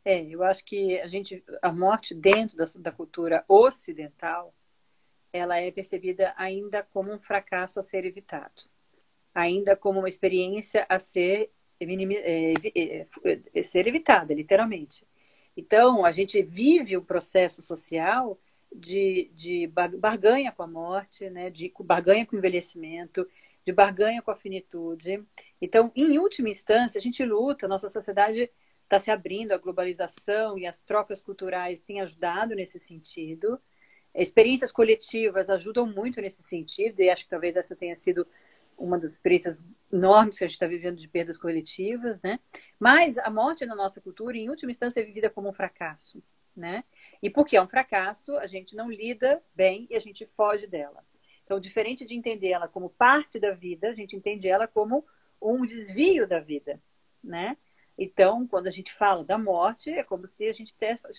Eu acho que a morte dentro da cultura ocidental, ela é percebida ainda como um fracasso a ser evitado, ainda como uma experiência a ser evitada, literalmente. Então, a gente vive um processo social de barganha com a morte, né? De barganha com o envelhecimento, de barganha com a finitude. Então, em última instância, a gente luta, a nossa sociedade está se abrindo, a globalização e as trocas culturais têm ajudado nesse sentido. Experiências coletivas ajudam muito nesse sentido, e acho que talvez essa tenha sido uma das experiências enormes que a gente está vivendo de perdas coletivas, né? Mas a morte na nossa cultura, em última instância, é vivida como um fracasso, né? E porque é um fracasso, a gente não lida bem e a gente foge dela. Então, diferente de entender ela como parte da vida, a gente entende ela como um desvio da vida, né? Então, quando a gente fala da morte, é como se a gente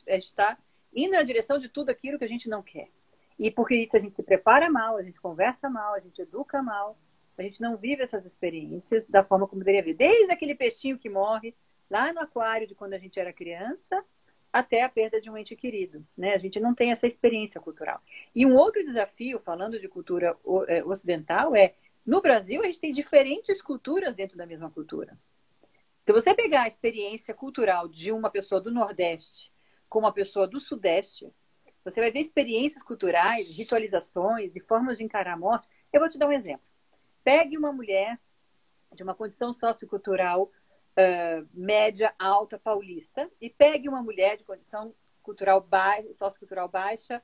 está indo na direção de tudo aquilo que a gente não quer. E porque isso a gente se prepara mal, a gente conversa mal, a gente educa mal, a gente não vive essas experiências da forma como deveria viver. Desde aquele peixinho que morre lá no aquário de quando a gente era criança, até a perda de um ente querido, né? A gente não tem essa experiência cultural. E um outro desafio, falando de cultura ocidental, no Brasil a gente tem diferentes culturas dentro da mesma cultura. Se você pegar a experiência cultural de uma pessoa do Nordeste com uma pessoa do Sudeste, você vai ver experiências culturais, ritualizações e formas de encarar a morte. Eu vou te dar um exemplo. Pegue uma mulher de uma condição sociocultural média, alta, paulista, e pegue uma mulher de condição sociocultural baixa,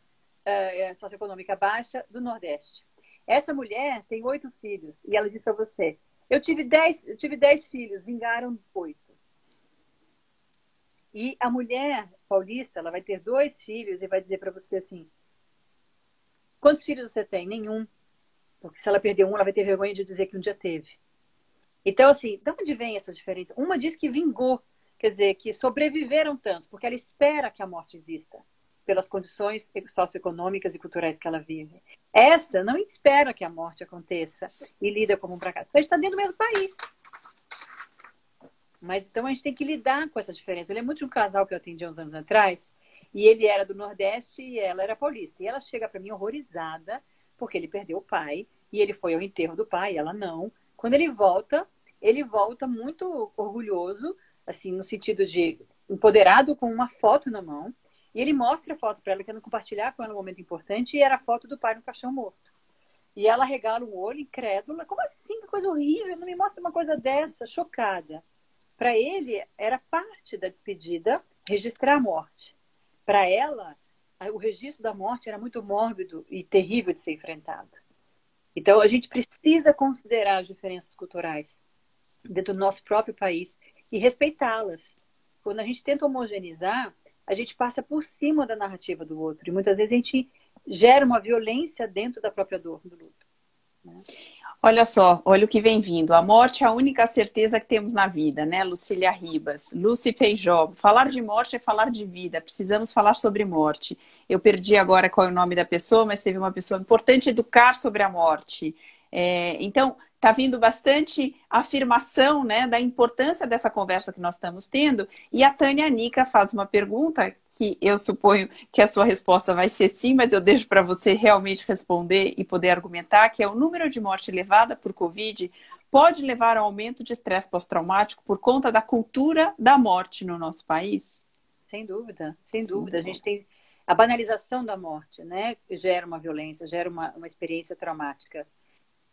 socioeconômica baixa, do Nordeste. Essa mulher tem 8 filhos, e ela diz para você: eu tive 10 filhos, vingaram 8. E a mulher paulista, ela vai ter 2 filhos e vai dizer para você assim: quantos filhos você tem? Nenhum. Porque se ela perder um, ela vai ter vergonha de dizer que um dia teve. Então, assim, de onde vem essa diferença? Uma diz que vingou, quer dizer, que sobreviveram tantos, porque ela espera que a morte exista, pelas condições socioeconômicas e culturais que ela vive. Esta não espera que a morte aconteça e lida como um fracasso. A gente está dentro do mesmo país. Mas então a gente tem que lidar com essa diferença. Eu lembro muito de um casal que eu atendi há uns anos atrás, e ele era do Nordeste e ela era paulista. E ela chega para mim horrorizada, porque ele perdeu o pai, e ele foi ao enterro do pai, e ela não. Quando ele volta muito orgulhoso, assim, no sentido de empoderado, com uma foto na mão, e ele mostra a foto para ela, querendo compartilhar com ela um momento importante, e era a foto do pai no caixão morto. E ela regala o olho, incrédula: como assim? Que coisa horrível, não me mostra uma coisa dessa, chocada. Para ele, era parte da despedida registrar a morte. Para ela, o registro da morte era muito mórbido e terrível de ser enfrentado. Então, a gente precisa considerar as diferenças culturais dentro do nosso próprio país e respeitá-las. Quando a gente tenta homogeneizar, a gente passa por cima da narrativa do outro. E muitas vezes a gente gera uma violência dentro da própria dor do luto, né? Olha só, olha o que vem vindo. A morte é a única certeza que temos na vida, né? Lucília Ribas, Lucy Feijó. Falar de morte é falar de vida. Precisamos falar sobre morte. Eu perdi agora qual é o nome da pessoa, mas teve uma pessoa importante: educar sobre a morte. Então, está vindo bastante afirmação, né, da importância dessa conversa que nós estamos tendo. E a Tânia Nica faz uma pergunta que eu suponho que a sua resposta vai ser sim, mas eu deixo para você realmente responder e poder argumentar, que é: o número de morte elevada por Covid pode levar ao aumento de estresse pós-traumático por conta da cultura da morte no nosso país? Sem dúvida, sem dúvida. A gente tem a banalização da morte, né? Gera uma violência, gera uma experiência traumática.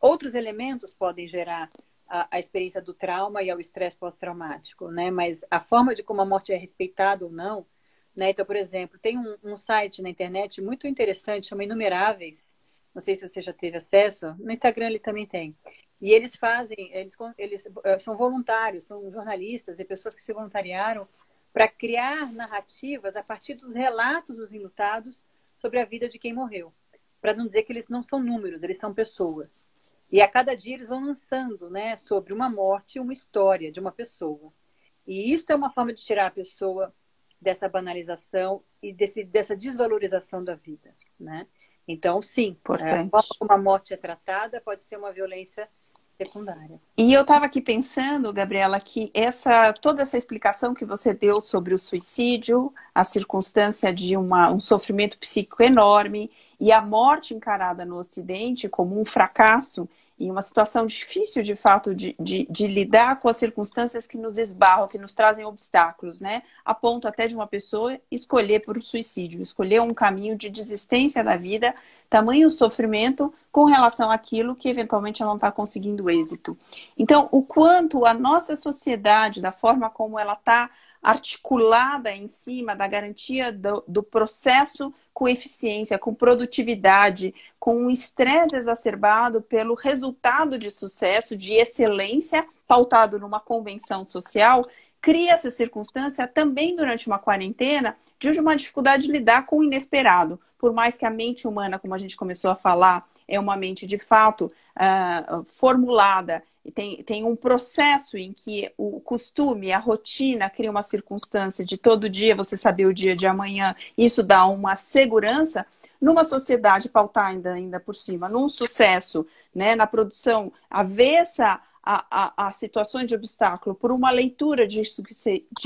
Outros elementos podem gerar a experiência do trauma e ao estresse pós-traumático, né? Mas a forma de como a morte é respeitada ou não, né? Então, por exemplo, tem um site na internet muito interessante, chama Inumeráveis, não sei se você já teve acesso, no Instagram ele também tem. E eles fazem, eles são voluntários, são jornalistas e pessoas que se voluntariaram para criar narrativas a partir dos relatos dos enlutados sobre a vida de quem morreu. Para não dizer que eles não são números, eles são pessoas. E a cada dia eles vão lançando, né, sobre uma morte, uma história de uma pessoa. E isso é uma forma de tirar a pessoa dessa banalização e dessa desvalorização da vida, né? Então, sim, a forma como a morte é tratada pode ser uma violência secundária. E eu estava aqui pensando, Gabriela, que toda essa explicação que você deu sobre o suicídio, a circunstância de um sofrimento psíquico enorme e a morte encarada no Ocidente como um fracasso e uma situação difícil, de fato, de lidar com as circunstâncias que nos esbarram, que nos trazem obstáculos, né? A ponto até de uma pessoa escolher por suicídio, escolher um caminho de desistência da vida, tamanho sofrimento com relação àquilo que eventualmente ela não está conseguindo êxito. Então, o quanto a nossa sociedade, da forma como ela está articulada em cima da garantia do processo com eficiência, com produtividade, com um estresse exacerbado pelo resultado de sucesso, de excelência, pautado numa convenção social, cria essa circunstância também durante uma quarentena de uma dificuldade de lidar com o inesperado. Por mais que a mente humana, como a gente começou a falar, é uma mente de fato formulada, tem um processo em que o costume, a rotina cria uma circunstância de todo dia você saber o dia de amanhã, isso dá uma segurança. Numa sociedade pautada ainda por cima, num sucesso, né, na produção avessa a situações de obstáculo por uma leitura de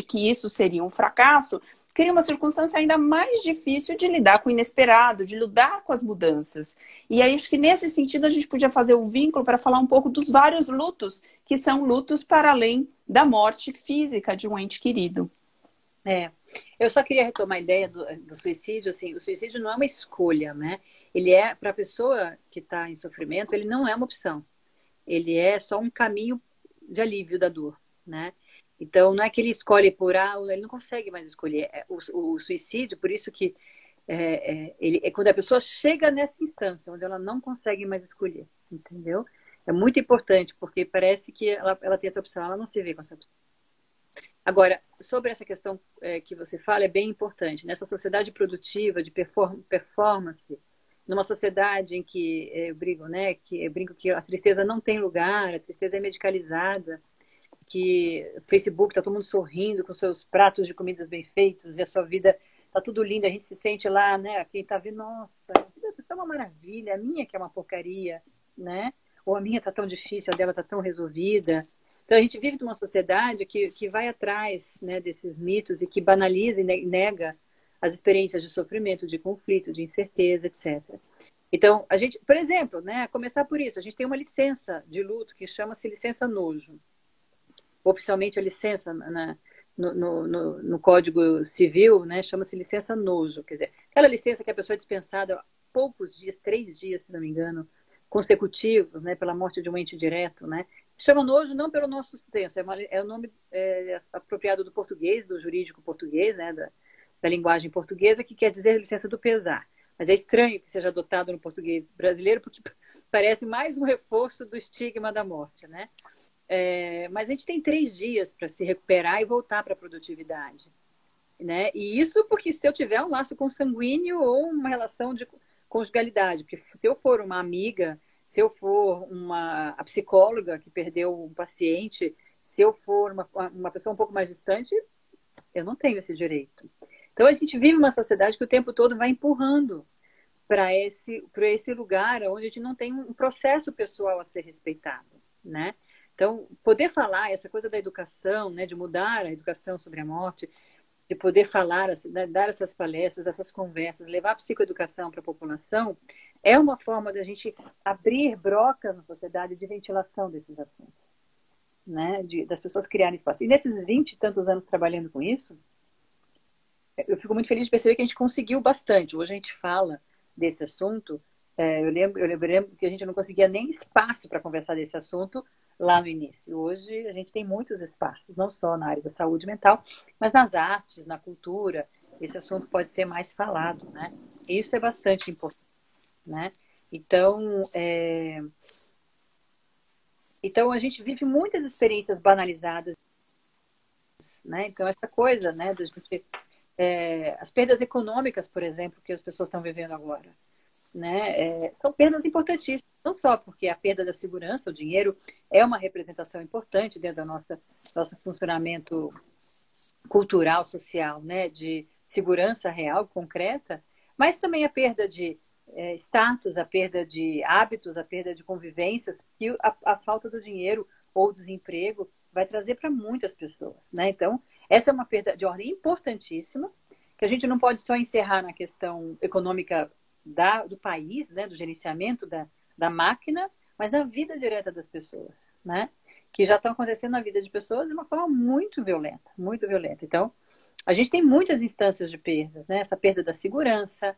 que isso seria um fracasso, cria uma circunstância ainda mais difícil de lidar com o inesperado, de lidar com as mudanças. E aí acho que nesse sentido a gente podia fazer um vínculo para falar um pouco dos vários lutos, que são lutos para além da morte física de um ente querido. Eu só queria retomar a ideia do suicídio, assim, o suicídio não é uma escolha, né? Ele é, para a pessoa que está em sofrimento, ele não é uma opção. Ele é só um caminho de alívio da dor, né? Então, não é que ele escolhe ele não consegue mais escolher. O suicídio, por isso que é quando a pessoa chega nessa instância, onde ela não consegue mais escolher, entendeu? É muito importante, porque parece que ela tem essa opção, ela não se vê com essa opção. Agora, sobre essa questão que você fala, é bem importante. Nessa sociedade produtiva, de performance, numa sociedade em que eu brinco que a tristeza não tem lugar, a tristeza é medicalizada, que o Facebook está todo mundo sorrindo com seus pratos de comidas bem feitos e a sua vida está tudo lindo, a gente se sente lá, né? Quem está vendo, nossa, a vida está uma maravilha, a minha que é uma porcaria, né? Ou a minha está tão difícil, a dela está tão resolvida. Então a gente vive numa sociedade que vai atrás, né, desses mitos e que banaliza e nega as experiências de sofrimento, de conflito, de incerteza, etc. Então, a gente, por exemplo, né, começar por isso, a gente tem uma licença de luto que chama-se licença nojo. Oficialmente a licença no Código Civil, né, chama-se licença nojo, quer dizer, aquela licença que a pessoa é dispensada há poucos dias, 3 dias, se não me engano, consecutivos, né, pela morte de um ente direto, né, chama nojo não pelo nosso senso, é o nome apropriado do português, do jurídico português, né, da linguagem portuguesa, que quer dizer licença do pesar, mas é estranho que seja adotado no português brasileiro, porque parece mais um reforço do estigma da morte, né. Mas a gente tem 3 dias para se recuperar e voltar para a produtividade, né? E isso porque se eu tiver um laço consanguíneo ou uma relação de conjugalidade, porque se eu for uma amiga, se eu for a psicóloga que perdeu um paciente, se eu for uma pessoa um pouco mais distante, eu não tenho esse direito. Então a gente vive uma sociedade que o tempo todo vai empurrando para esse lugar onde a gente não tem um processo pessoal a ser respeitado, né? Então, poder falar, essa coisa da educação, né, de mudar a educação sobre a morte, de poder falar, dar essas palestras, essas conversas, levar a psicoeducação para a população, é uma forma de a gente abrir brocas na sociedade de ventilação desses assuntos, né, das pessoas criarem espaço. E nesses 20 e tantos anos trabalhando com isso, eu fico muito feliz de perceber que a gente conseguiu bastante. Hoje a gente fala desse assunto, eu lembro que a gente não conseguia nem espaço para conversar desse assunto lá no início. Hoje a gente tem muitos espaços, não só na área da saúde mental, mas nas artes, na cultura, esse assunto pode ser mais falado, né? E isso é bastante importante, né? Então, então a gente vive muitas experiências banalizadas, né? Então, essa coisa, né, da gente, as perdas econômicas, por exemplo, que as pessoas estão vivendo agora, né? São perdas importantíssimas, não só porque a perda da segurança, o dinheiro, é uma representação importante dentro do nosso funcionamento cultural, social, né? De segurança real, concreta, mas também a perda de status, a perda de hábitos, a perda de convivências, que a falta do dinheiro ou desemprego vai trazer para muitas pessoas, né? Então, essa é uma perda de ordem importantíssima, que a gente não pode só encerrar na questão econômica do país, né? Do gerenciamento da máquina, mas na vida direta das pessoas, né? Que já estão acontecendo na vida de pessoas de uma forma muito violenta, muito violenta. Então, a gente tem muitas instâncias de perda, né? Essa perda da segurança,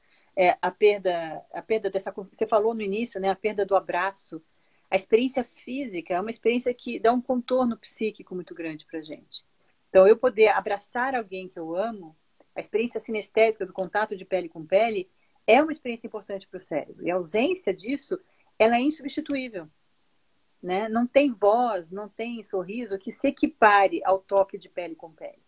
a perda dessa, você falou no início, né? A perda do abraço. A experiência física é uma experiência que dá um contorno psíquico muito grande para a gente. Então, eu poder abraçar alguém que eu amo, a experiência sinestésica do contato de pele com pele, é uma experiência importante para o cérebro. E a ausência disso, ela é insubstituível, né? Não tem voz, não tem sorriso que se equipare ao toque de pele com pele.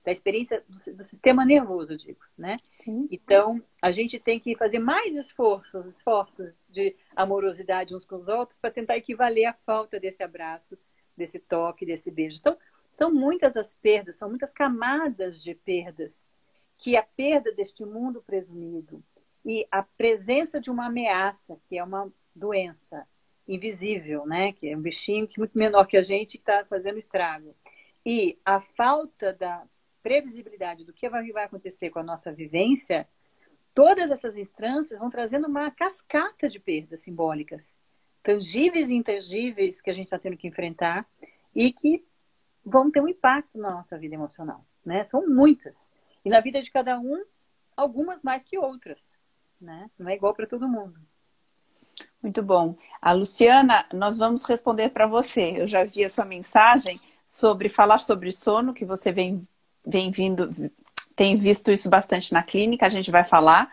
Da experiência do sistema nervoso, eu digo, né? Sim. Então, a gente tem que fazer mais esforços de amorosidade uns com os outros para tentar equivaler à falta desse abraço, desse toque, desse beijo. Então, são muitas as perdas, são muitas camadas de perdas, que a perda deste mundo presumido e a presença de uma ameaça, que é uma doença invisível, né? Que é um bichinho que é muito menor que a gente, que está fazendo estrago. E a falta da previsibilidade do que vai acontecer com a nossa vivência, todas essas instâncias vão trazendo uma cascata de perdas simbólicas, tangíveis e intangíveis, que a gente está tendo que enfrentar e que vão ter um impacto na nossa vida emocional, né? São muitas. E na vida de cada um, algumas mais que outras, né? Não é igual para todo mundo. Muito bom. A Luciana, nós vamos responder para você. Eu já vi a sua mensagem sobre falar sobre sono, que você tem visto isso bastante na clínica, a gente vai falar.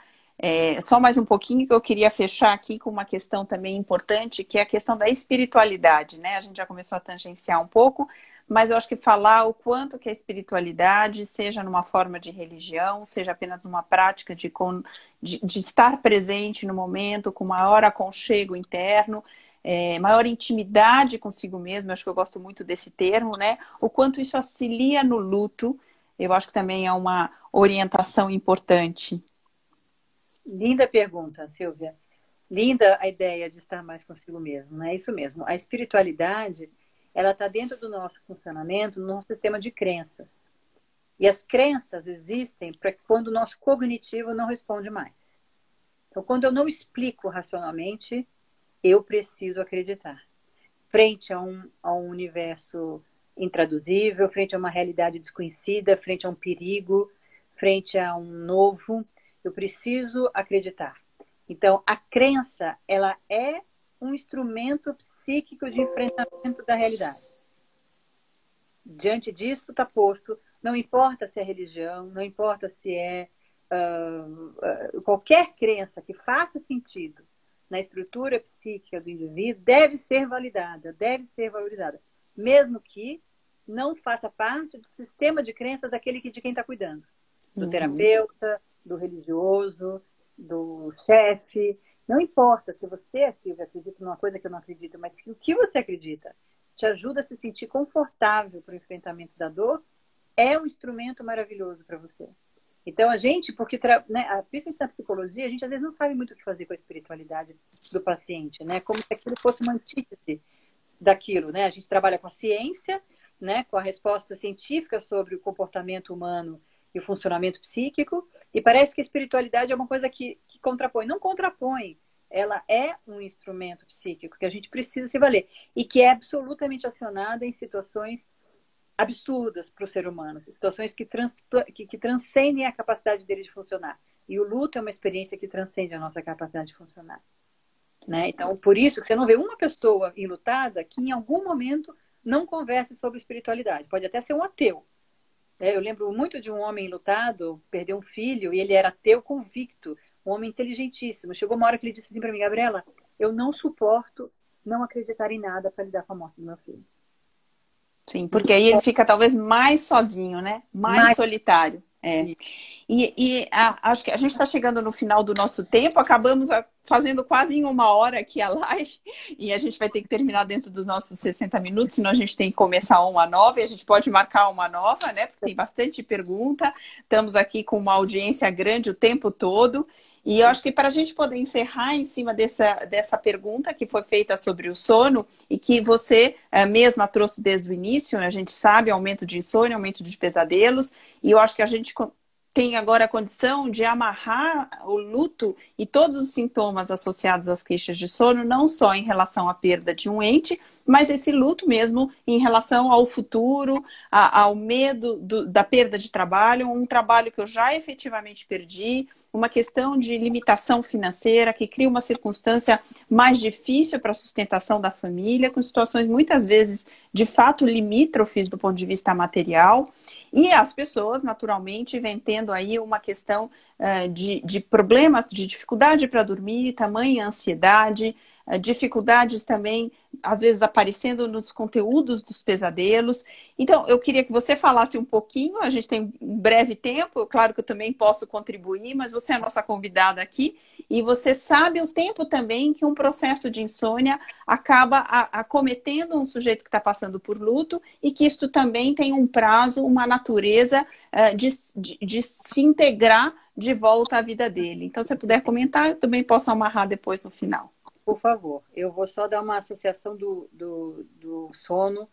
Só mais um pouquinho que eu queria fechar aqui com uma questão também importante, que é a questão da espiritualidade, né? A gente já começou a tangenciar um pouco, mas eu acho que falar o quanto que a espiritualidade, seja numa forma de religião, seja apenas numa prática de estar presente no momento, com maior aconchego interno, maior intimidade consigo mesmo, eu acho que eu gosto muito desse termo, né? O quanto isso auxilia no luto, eu acho que também é uma orientação importante. Linda pergunta, Silvia. Linda a ideia de estar mais consigo mesmo, né? Isso mesmo. A espiritualidade, ela está dentro do nosso funcionamento, no nosso sistema de crenças. E as crenças existem para quando o nosso cognitivo não responde mais. Então, quando eu não explico racionalmente, eu preciso acreditar. Frente a um universo intraduzível, frente a uma realidade desconhecida, frente a um perigo, frente a um novo, eu preciso acreditar. Então, a crença, ela é um instrumento psíquico de enfrentamento da realidade. Diante disso está posto, não importa se é religião, não importa se é qualquer crença que faça sentido na estrutura psíquica do indivíduo, deve ser validada, deve ser valorizada, mesmo que não faça parte do sistema de crenças de quem está cuidando, do terapeuta, do religioso, do chefe. Não importa se você, Silvia, acredita numa coisa que eu não acredito, mas que o que você acredita te ajuda a se sentir confortável para o enfrentamento da dor, é um instrumento maravilhoso para você. Então, a gente, porque, né, principalmente na psicologia, a gente às vezes não sabe muito o que fazer com a espiritualidade do paciente, né? Como se aquilo fosse uma antítese daquilo, né? A gente trabalha com a ciência, né, com a resposta científica sobre o comportamento humano e o funcionamento psíquico, e parece que a espiritualidade é uma coisa que contrapõe. Não contrapõe, ela é um instrumento psíquico que a gente precisa se valer, e que é absolutamente acionada em situações absurdas para o ser humano, situações que transcendem a capacidade dele de funcionar. E o luto é uma experiência que transcende a nossa capacidade de funcionar, né? Então, por isso que você não vê uma pessoa enlutada que em algum momento não converse sobre espiritualidade. Pode até ser um ateu. Eu lembro muito de um homem enlutado, perdeu um filho, e ele era ateu convicto. um homem inteligentíssimo. Chegou uma hora que ele disse assim para mim, Gabriela, eu não suporto não acreditar em nada para lidar com a morte do meu filho. Sim, porque aí ele fica talvez mais sozinho, né? Mais solitário. Acho que a gente está chegando no final do nosso tempo, acabamos fazendo quase em 1 hora aqui a live, e a gente vai ter que terminar dentro dos nossos 60 minutos, senão a gente tem que começar uma nova, e a gente pode marcar uma nova, né? Porque tem bastante pergunta, estamos aqui com uma audiência grande o tempo todo. E eu acho que para a gente poder encerrar em cima dessa pergunta que foi feita sobre o sono e que você mesma trouxe desde o início, a gente sabe, aumento de insônia, aumento de pesadelos, e eu acho que a gente tem agora a condição de amarrar o luto e todos os sintomas associados às queixas de sono, não só em relação à perda de um ente, mas esse luto mesmo em relação ao futuro, ao medo da perda de trabalho, um trabalho que eu já efetivamente perdi, uma questão de limitação financeira que cria uma circunstância mais difícil para a sustentação da família, com situações muitas vezes de fato limítrofes do ponto de vista material. E as pessoas, naturalmente, vêm tendo aí uma questão de problemas, de dificuldade para dormir, tamanha ansiedade, dificuldades também, às vezes, aparecendo nos conteúdos dos pesadelos. Então, eu queria que você falasse um pouquinho, a gente tem um breve tempo, claro que eu também posso contribuir, mas você é a nossa convidada aqui, e você sabe o tempo também que um processo de insônia acaba acometendo um sujeito que está passando por luto, e que isto também tem um prazo, uma natureza de se integrar de volta à vida dele. Então, se você puder comentar, eu também posso amarrar depois no final. Por favor, eu vou só dar uma associação do sono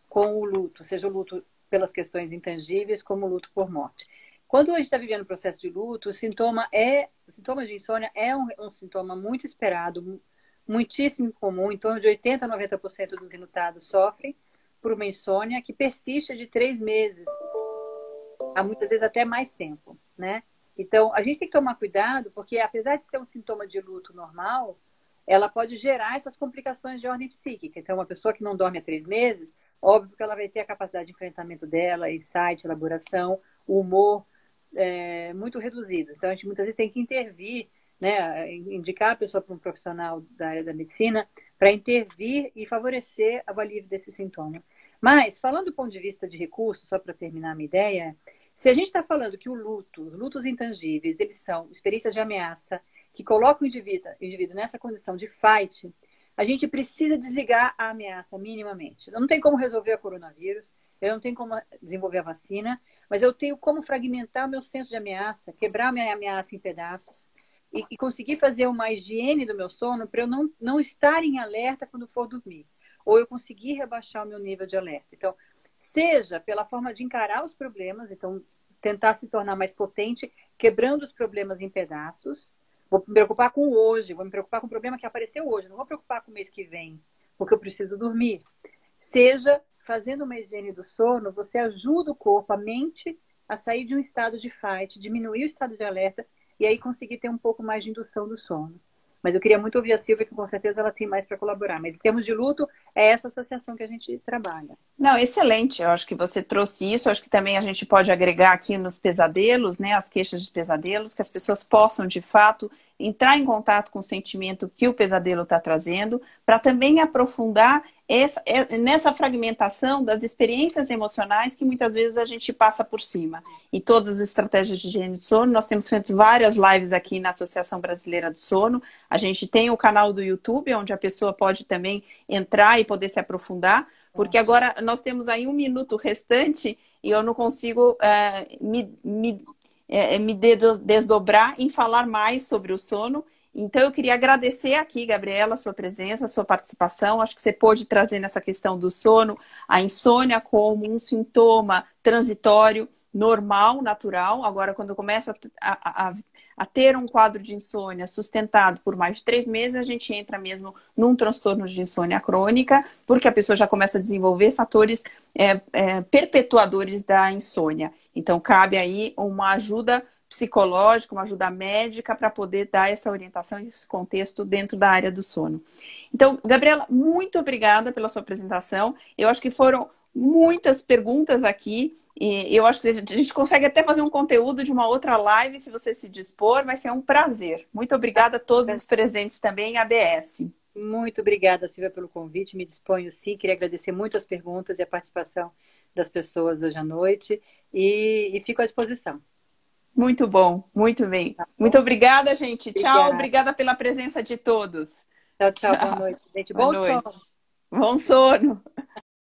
com o luto, seja o luto pelas questões intangíveis, como o luto por morte. Quando a gente está vivendo o processo de luto, o sintoma de insônia é um sintoma muito esperado, muitíssimo comum, em torno de 80% a 90% dos enlutados sofrem por uma insônia que persiste de 3 meses, a muitas vezes até mais tempo, né? Então, a gente tem que tomar cuidado, porque apesar de ser um sintoma de luto normal, ela pode gerar essas complicações de ordem psíquica. Então, uma pessoa que não dorme há 3 meses, óbvio que ela vai ter a capacidade de enfrentamento dela, insight, elaboração, o humor muito reduzido. Então, a gente muitas vezes tem que intervir, né, indicar a pessoa para um profissional da área da medicina para intervir e favorecer o alívio desse sintoma. Mas, falando do ponto de vista de recurso, só para terminar a minha ideia, se a gente está falando que os lutos intangíveis, eles são experiências de ameaça, que coloca o indivíduo nessa condição de fight, a gente precisa desligar a ameaça minimamente. Eu não tenho como resolver o coronavírus, eu não tenho como desenvolver a vacina, mas eu tenho como fragmentar o meu senso de ameaça, quebrar a minha ameaça em pedaços e conseguir fazer uma higiene do meu sono para eu não estar em alerta quando for dormir. Ou eu conseguir rebaixar o meu nível de alerta. Então, seja pela forma de encarar os problemas, então tentar se tornar mais potente, quebrando os problemas em pedaços. Vou me preocupar com hoje, vou me preocupar com o problema que apareceu hoje, não vou me preocupar com o mês que vem, porque eu preciso dormir. Seja fazendo uma higiene do sono, você ajuda o corpo, a mente, a sair de um estado de fight, diminuir o estado de alerta e aí conseguir ter um pouco mais de indução do sono. Mas eu queria muito ouvir a Silvia, que com certeza ela tem mais para colaborar. Mas em termos de luto, é essa associação que a gente trabalha. Não, excelente. Eu acho que você trouxe isso. Eu acho que também a gente pode agregar aqui nos pesadelos, né, as queixas de pesadelos, que as pessoas possam, de fato, entrar em contato com o sentimento que o pesadelo está trazendo, para também aprofundar nessa fragmentação das experiências emocionais que muitas vezes a gente passa por cima. E todas as estratégias de higiene de sono, nós temos feito várias lives aqui na Associação Brasileira do Sono. A gente tem o canal do YouTube, onde a pessoa pode também entrar e poder se aprofundar, porque agora nós temos aí 1 minuto restante e eu não consigo me desdobrar em falar mais sobre o sono. Então, eu queria agradecer aqui, Gabriela, a sua presença, a sua participação. Acho que você pôde trazer nessa questão do sono a insônia como um sintoma transitório, normal, natural. Agora, quando começa a ter um quadro de insônia sustentado por mais de 3 meses, a gente entra mesmo num transtorno de insônia crônica, porque a pessoa já começa a desenvolver fatores perpetuadores da insônia. Então, cabe aí uma ajuda psicológica, uma ajuda médica para poder dar essa orientação e esse contexto dentro da área do sono. Então, Gabriela, muito obrigada pela sua apresentação. Eu acho que foram muitas perguntas aqui E eu acho que a gente consegue até fazer um conteúdo de uma outra live, se você se dispor, vai ser um prazer. Muito obrigada a todos os presentes também em ABS. Muito obrigada, Silvia, pelo convite. Me disponho sim. Queria agradecer muito as perguntas e a participação das pessoas hoje à noite. E fico à disposição. Muito bom, muito bem. Tá bom? Muito obrigada, gente. Obrigada. Tchau, obrigada pela presença de todos. Tchau, tchau. Boa noite, gente. Bom sono. Bom sono.